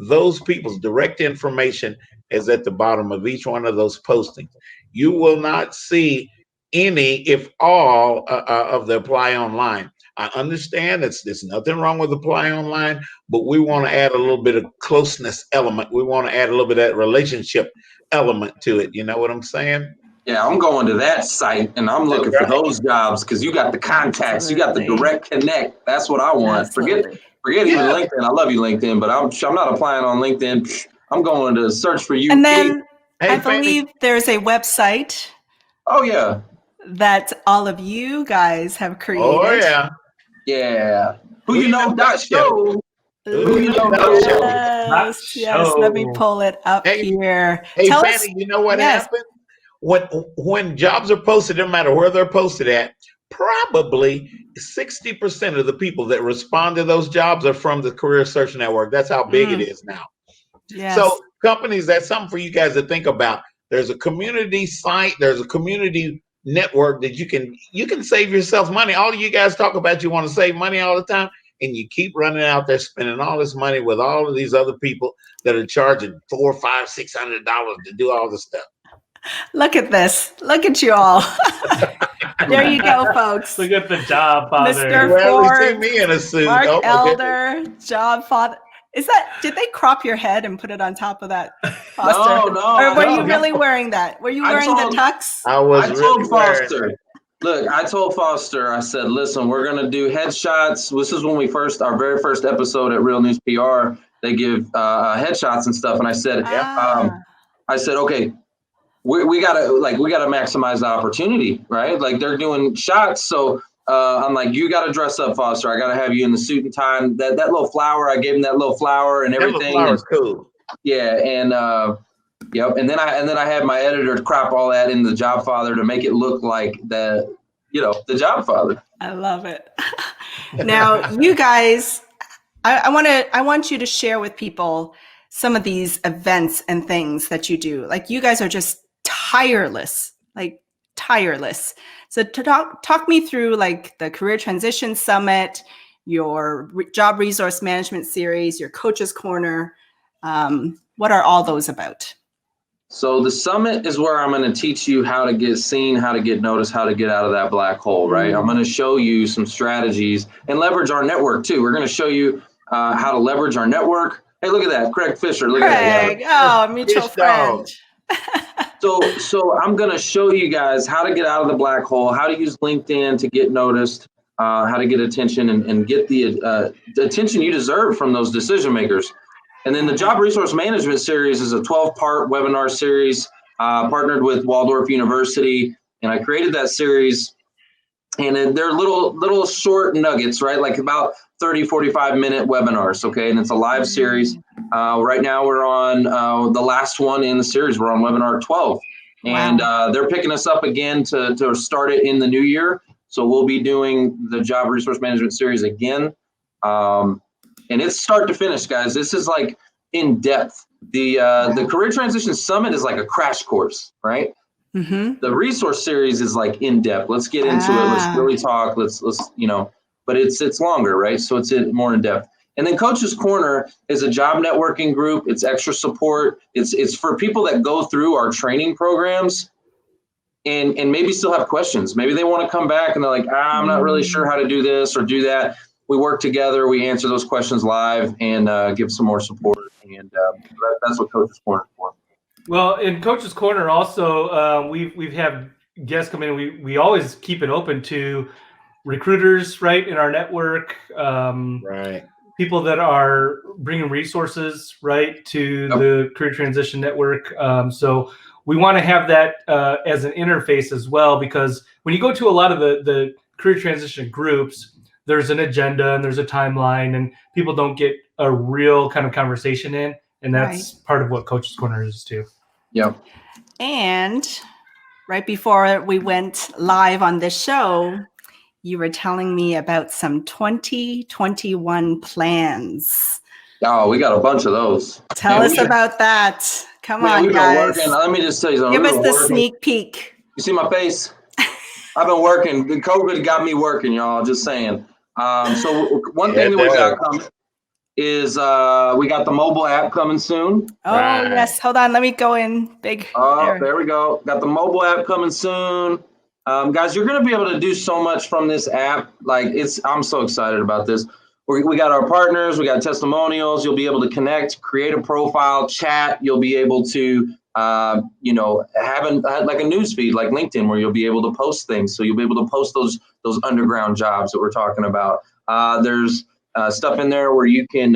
Those people's direct information is at the bottom of each one of those postings. You will not see any, if all, of the apply online. I understand there's nothing wrong with apply online, but we want to add a little bit of closeness element. We want to add a little bit of that relationship element to it. You know what I'm saying? Yeah, I'm going to that site and I'm looking for those jobs because you got the contacts, you got the direct connect. That's what I want. Forget even LinkedIn. I love you, LinkedIn, but I'm not applying on LinkedIn. I'm going to search for you. And then I believe there's a website. Oh yeah. That all of you guys have created. Oh yeah. Yeah. WhoYaKnow.show. Yes, let me pull it up here. Hey, Fanny, you know what happened? When jobs are posted, no matter where they're posted at, probably 60% of the people that respond to those jobs are from the Career Search Network. That's how big it is now. Yes. So companies, that's something for you guys to think about. There's a community site, there's a community network that you can save yourself money. All of you guys talk about you want to save money all the time, and you keep running out there spending all this money with all of these other people that are charging $400, $500, $600 to do all this stuff. Look at this. Look at you all. There you go, folks. Look at the job father. Mr. Ford, see me in a suit. Mark Elder, job father. Did they crop your head and put it on top of that, Foster? No. Or were you really wearing that? Were you wearing the tux? I told Foster. Look, I told Foster, I said, listen, we're going to do headshots. This is when our very first episode at Real News PR, they give headshots and stuff. And I said, okay, we gotta maximize the opportunity, right? Like they're doing shots. So I'm like, you got to dress up, Foster. I got to have you in the suit and tie. That little flower, I gave him that little flower and everything. That little flower's cool. Yeah. And, yep. And then I had my editor crop all that in the Job Father to make it look like the Job Father. I love it. Now, you guys, I want you to share with people some of these events and things that you do. Like you guys are just tireless. So to talk me through like the Career Transition Summit, your Job Resource Management Series, your Coach's Corner. What are all those about? So the summit is where I'm going to teach you how to get seen, how to get noticed, how to get out of that black hole, right? I'm going to show you some strategies and leverage our network too. We're going to show you how to leverage our network. Hey, look at that. Craig Fisher. Look at that. Oh, mutual friend. So I'm going to show you guys how to get out of the black hole, how to use LinkedIn to get noticed, how to get attention and get the attention you deserve from those decision makers. And then the Job Resource Management Series is a 12-part webinar series partnered with Waldorf University. And I created that series. And they're little short nuggets, right? Like about 30, 45-minute webinars, okay? And it's a live series. Right now we're on the last one in the series. We're on webinar 12. And they're picking us up again to start it in the new year. So we'll be doing the Job Resource Management Series again. And it's start to finish, guys. This is like in depth. The Career Transition Summit is like a crash course, right? Mm-hmm. The resource series is like in depth. Let's get into it. Let's really talk. Let's but it's longer, right? So it's more in depth. And then Coach's Corner is a job networking group. It's extra support. It's for people that go through our training programs and maybe still have questions. Maybe they want to come back and they're like, I'm not really sure how to do this or do that. We work together. We answer those questions live and give some more support. And that's what Coach's Corner is for. Well, in Coach's Corner also, we've had guests come in. We always keep it open to recruiters, right, in our network. Right. People that are bringing resources, right, to the Career Transition Network. So we want to have that as an interface as well, because when you go to a lot of the career transition groups, there's an agenda and there's a timeline and people don't get a real kind of conversation in. And that's part of what Coach's Corner is too. Yeah. And right before we went live on this show, you were telling me about some 2021 plans. Oh, we got a bunch of those. Tell us about that. Come on, guys. Let me just tell you something. Give us the sneak peek. You see my face? I've been working. The COVID got me working, y'all. Just saying. So one thing that we got coming is we got the mobile app coming soon. Oh, yes. Hold on. Let me go in big. Oh, there we go. Got the mobile app coming soon. Guys, you're going to be able to do so much from this app. I'm so excited about this. We got our partners. We got testimonials. You'll be able to connect, create a profile, chat. You'll be able to, have like a news feed like LinkedIn where you'll be able to post things. So you'll be able to post those underground jobs that we're talking about. There's stuff in there where you can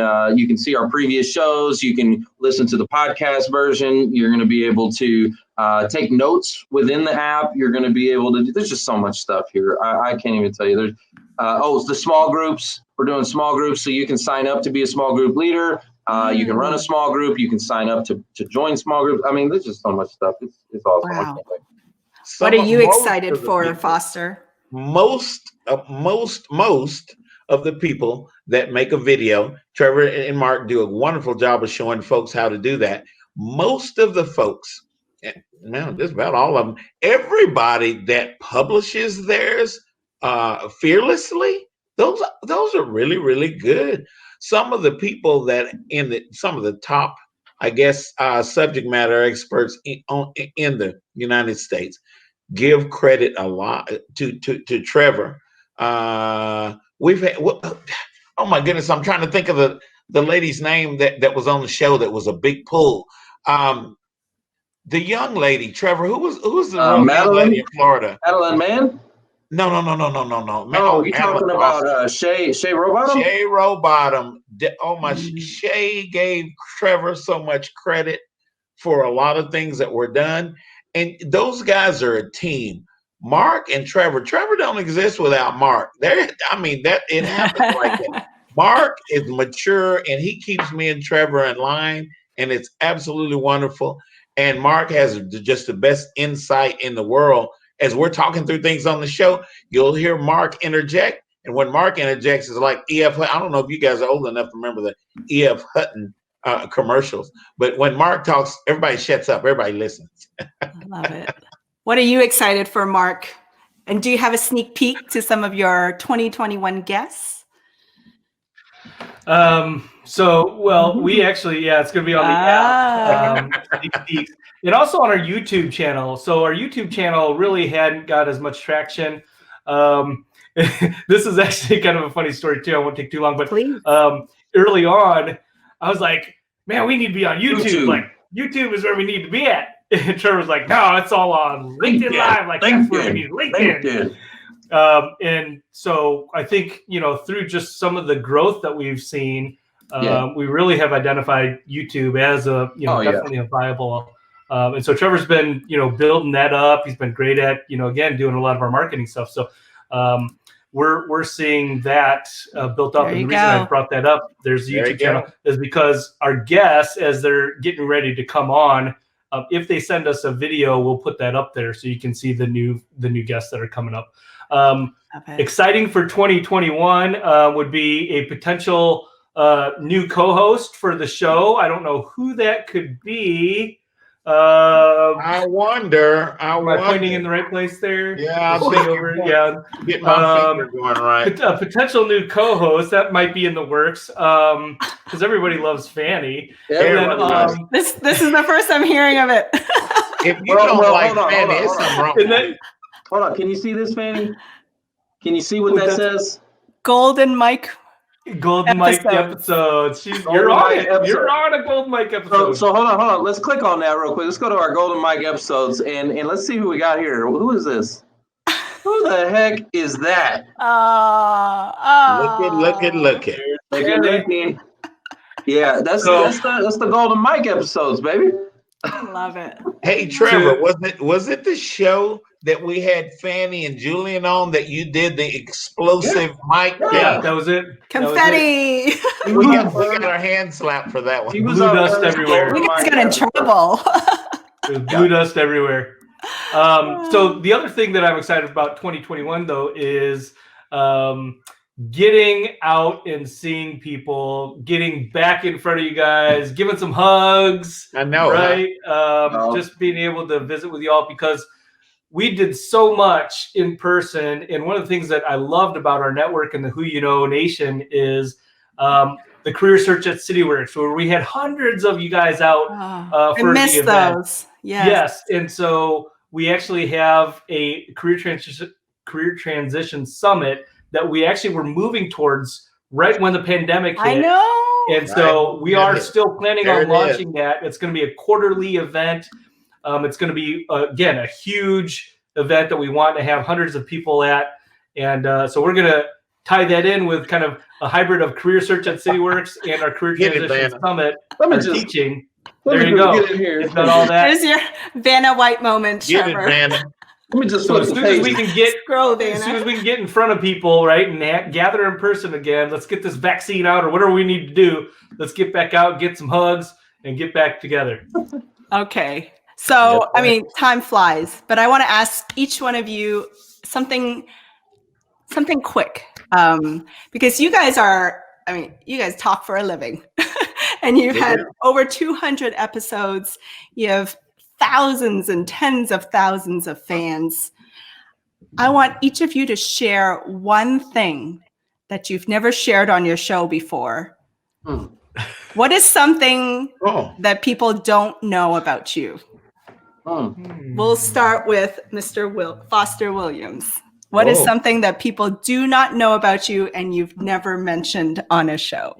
see our previous shows. You can listen to the podcast version. You're going to be able to take notes within the app. You're going to be able to. There's just so much stuff here. I can't even tell you. There's it's the small groups. We're doing small groups, so you can sign up to be a small group leader. You can run a small group. You can sign up to join small groups. I mean, there's just so much stuff. It's awesome. Wow. What are you excited for, Foster? Most of the people that make a video, Trevor and Mark do a wonderful job of showing folks how to do that. Most of the folks, just about all of them, everybody that publishes theirs fearlessly, those are really, really good. Some of the people that some of the top, I guess, subject matter experts in the United States give credit a lot to Trevor. We've had, oh my goodness, I'm trying to think of the lady's name that was on the show that was a big pull. The young lady, Trevor, who was the young lady in Florida? Madeline Mann? No. Man, Oh, you talking about Shay Rowbottom? Shay Rowbottom. Oh my! Shay gave Trevor so much credit for a lot of things that were done, and those guys are a team. Mark and Trevor. Trevor don't exist without Mark. I mean, that it happens like that. Mark is mature, and he keeps me and Trevor in line, and it's absolutely wonderful. And Mark has just the best insight in the world. As we're talking through things on the show, you'll hear Mark interject. And when Mark interjects, it's like E.F. I don't know if you guys are old enough to remember the E.F. Hutton commercials. But when Mark talks, everybody shuts up. Everybody listens. I love it. What are you excited for, Mark? And do you have a sneak peek to some of your 2021 guests? We actually, it's going to be on the app. Sneak peeks. And also on our YouTube channel. So our YouTube channel really hadn't got as much traction. This is actually kind of a funny story too. I won't take too long, but early on, I was like, man, we need to be on YouTube. Like YouTube is where we need to be at. And Trevor's like, no, it's all on LinkedIn Live. Like that's where we need LinkedIn. And so I think, through just some of the growth that we've seen, we really have identified YouTube as a, definitely a viable. And so Trevor's been, building that up. He's been great at, again, doing a lot of our marketing stuff. So we're seeing that built up. And the reason I brought that up, there's the YouTube channel, is because our guests, as they're getting ready to come on, if they send us a video, we'll put that up there so you can see the new guests that are coming up. Exciting for 2021 would be a potential new co-host for the show. I don't know who that could be. I wonder. Am I pointing in the right place there? Yeah, get my finger going right. A potential new co-host that might be in the works. Because everybody loves Fanny. This is the first I'm hearing of it. If you don't like Fanny, it's something wrong. Hold on. Can you see this, Fanny? Can you see what that says? Golden Mike episodes. You're on it. You're on a Golden Mike episode. So hold on. Let's click on that real quick. Let's go to our Golden Mike episodes and let's see who we got here. Who is this? Who the heck is that? Look it. Yeah, that's the Golden Mike episodes, baby. I love it. Hey Trevor, was it the show that we had Fanny and Julian on that you did the explosive mic? Yeah, that was it. Confetti. We got our hand slapped for that one. Blue dust everywhere. We guys got in trouble. There's blue dust everywhere. So the other thing that I'm excited about 2021 though is getting out and seeing people, getting back in front of you guys, giving some hugs. I know, right? Just being able to visit with y'all because we did so much in person. And one of the things that I loved about our network and the WhoYaKnow Nation is the career search at CityWorks, where we had hundreds of you guys out for the event. Those. Yes. And so we actually have a career transition summit that we actually were moving towards right when the pandemic hit. I know. And so we are still planning on launching that. It's going to be a quarterly event. It's going to be, again, a huge event that we want to have hundreds of people at. And so we're going to tie that in with kind of a hybrid of career search at CityWorks and our career transition summit. Teaching. There you go. It's got all that. There's your Vanna White moment, Trevor. Let me just as soon as we can get in front of people, right, and gather in person again, let's get this vaccine out or whatever we need to do. Let's get back out, get some hugs, and get back together. Okay. So, I mean, time flies, but I want to ask each one of you something quick, because you guys talk for a living, and you've had over 200 episodes. You have thousands and tens of thousands of fans. I want each of you to share one thing that you've never shared on your show before. What is something that people don't know about you? We'll start with Mr. Foster Williams. What is something that people do not know about you and you've never mentioned on a show?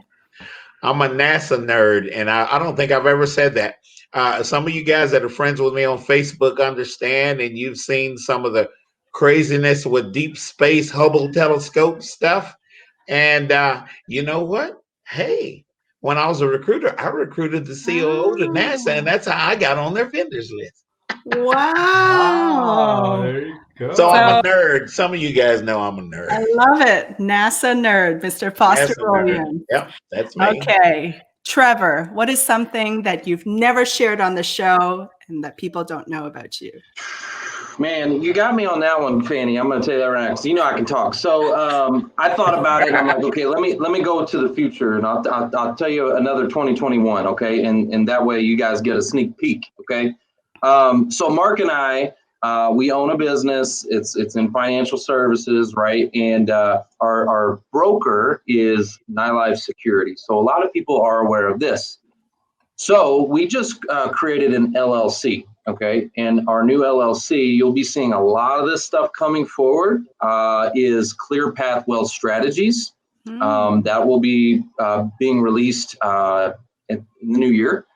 I'm a NASA nerd, and I don't think I've ever said that. Some of you guys that are friends with me on Facebook understand, and you've seen some of the craziness with deep space Hubble telescope stuff. And you know what? Hey, when I was a recruiter, I recruited the COO to NASA, and that's how I got on their vendors list. Wow. There you go. So I'm a nerd. Some of you guys know I'm a nerd. I love it. NASA nerd, Mr. Foster Williams. Yep, that's me. Okay. Trevor, what is something that you've never shared on the show and that people don't know about you? Man, you got me on that one, Fanny. I'm going to tell you that right now because you know I can talk. So I thought about it. And I'm like, okay, let me go to the future, and I'll tell you another 2021, okay? And that way you guys get a sneak peek, okay? So Mark and I, we own a business. It's in financial services, right? And our broker is Nylife Security. So a lot of people are aware of this. So we just created an LLC, okay? And our new LLC, you'll be seeing a lot of this stuff coming forward, is Clear Path Wealth Strategies. That will be being released in the new year.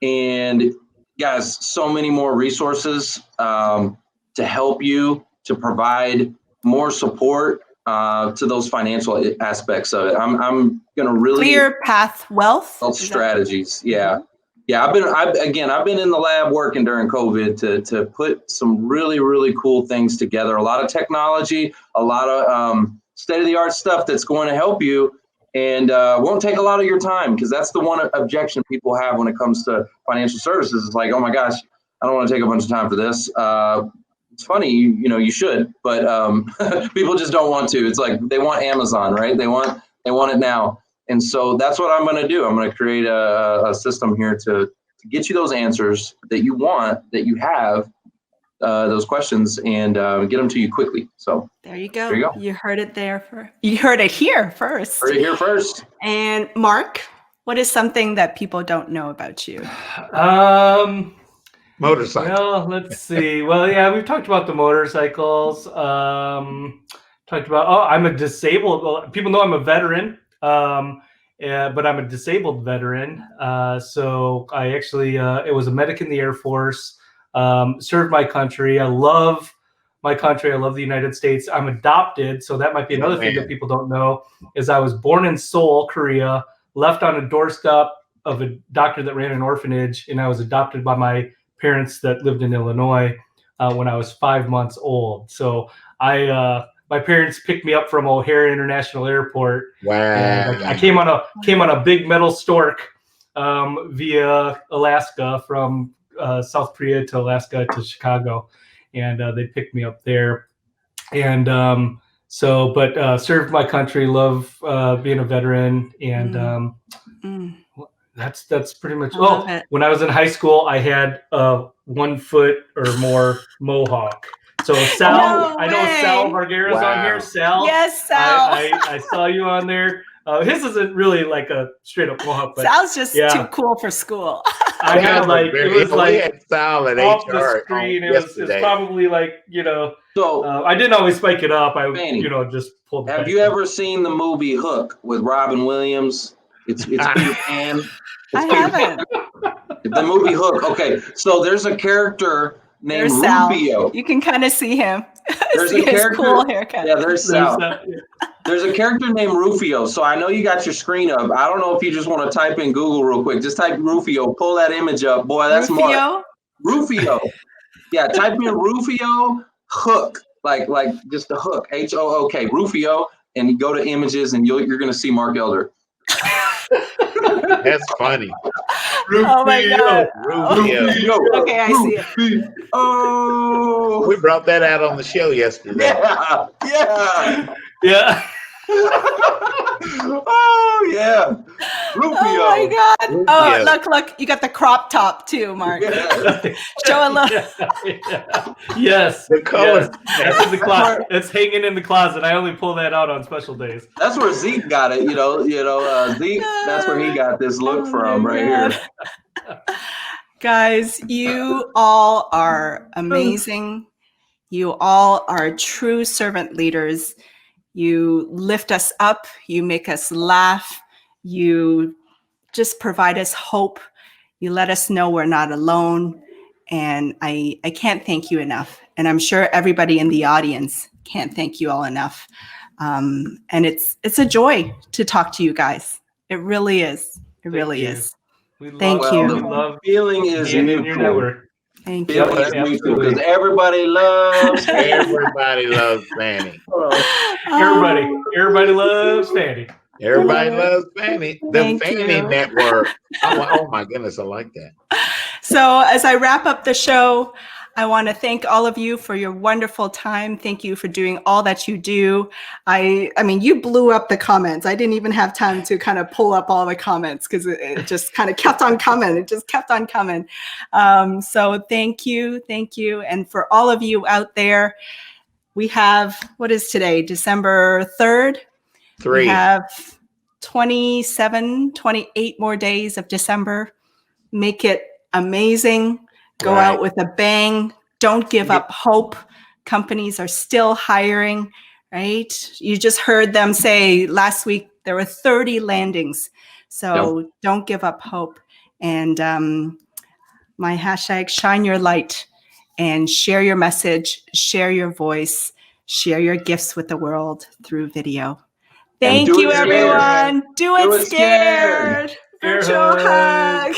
And guys, so many more resources to help you, to provide more support to those financial aspects of it. I'm going to really Clear Path Wealth Strategies. Yeah. Yeah. I've been in the lab working during COVID to put some really, really cool things together. A lot of technology, a lot of state-of-the-art stuff that's going to help you and won't take a lot of your time, because that's the one objection people have when it comes to financial services. It's like, oh my gosh, I don't want to take a bunch of time for this. It's funny, you should, but people just don't want to. It's like they want Amazon, right? They want it now. And so that's what I'm going to do. I'm going to create a system here to get you those answers that you want, that you have, those questions, and get them to you quickly. So there you go. There you go. You heard it there. You heard it here first. Heard it here first. And Mark, what is something that people don't know about you? Motorcycle. Well, let's see. Well, yeah, we've talked about the motorcycles. Talked about, I'm a disabled. Well, people know I'm a veteran. But I'm a disabled veteran. So I actually, it was a medic in the Air Force, served my country. I love my country. I love the United States. I'm adopted. So that might be another thing that people don't know, is I was born in Seoul, Korea, left on a doorstep of a doctor that ran an orphanage. And I was adopted by my parents that lived in Illinois when I was 5 months old. So my parents picked me up from O'Hare International Airport. Wow! And I came on a big metal stork via Alaska, from South Korea to Alaska to Chicago, and they picked me up there. And served my country, love being a veteran, and that's pretty much. When I was in high school, I had a 1 foot or more mohawk. So Sal, I know Sal Vargera's on here. Sal, yes, Sal. I saw you on there. His isn't really like a straight up mohawk, but Sal's just too cool for school. I had we had Sal at off HR the screen. It's probably So I didn't always spike it up. I just pulled. Have you ever seen the movie Hook with Robin Williams? It's Peter Pan. I haven't. The movie Hook. Okay, so there's a character named Rufio. You can kind of see him. There's see a character. His cool haircut. Yeah, there's Sal. There's a character named Rufio. So I know you got your screen up. I don't know if you just want to type in Google real quick. Just type Rufio. Pull that image up. Boy, that's Mark. Rufio. Yeah, type in Rufio Hook. Like just the hook. Hook. Rufio. And you go to images, and you're going to see Mark Elder. That's funny. Oh my God. Rufio. Okay, I see it. Oh, we brought that out on the show yesterday. Yeah. Oh yeah. Rufio. Oh my God. Rufio. Oh, look, you got the crop top too, Mark. Show a look. Yes. The color. Yes. That's in the closet. It's hanging in the closet. I only pull that out on special days. That's where Zeke got it. Zeke. That's where he got this look from right here. Guys, you all are amazing. You all are true servant leaders. You lift us up. You make us laugh. You just provide us hope. You let us know we're not alone. And I can't thank you enough. And I'm sure everybody in the audience can't thank you all enough. And it's a joy to talk to you guys. It really is. It really is. Thank you. The feeling is mutual. Thank you. Because everybody loves Everybody loves Fanny. Everybody loves Fanny. Everybody loves Fanny. The Fanny Network. Oh my goodness, I like that. So as I wrap up the show, I want to thank all of you for your wonderful time. Thank you for doing all that you do. I mean, you blew up the comments. I didn't even have time to kind of pull up all the comments because it just kind of kept on coming. It just kept on coming. So thank you. Thank you. And for all of you out there, we have, what is today? December 3rd? We have 27, 28 more days of December. Make it amazing. Go out with a bang. Don't give up hope. Companies are still hiring, right? You just heard them say last week there were 30 landings. So don't give up hope. And my hashtag, shine your light and share your message, share your voice, share your gifts with the world through video. Thank you, everyone. Do it scared. Virtual hug.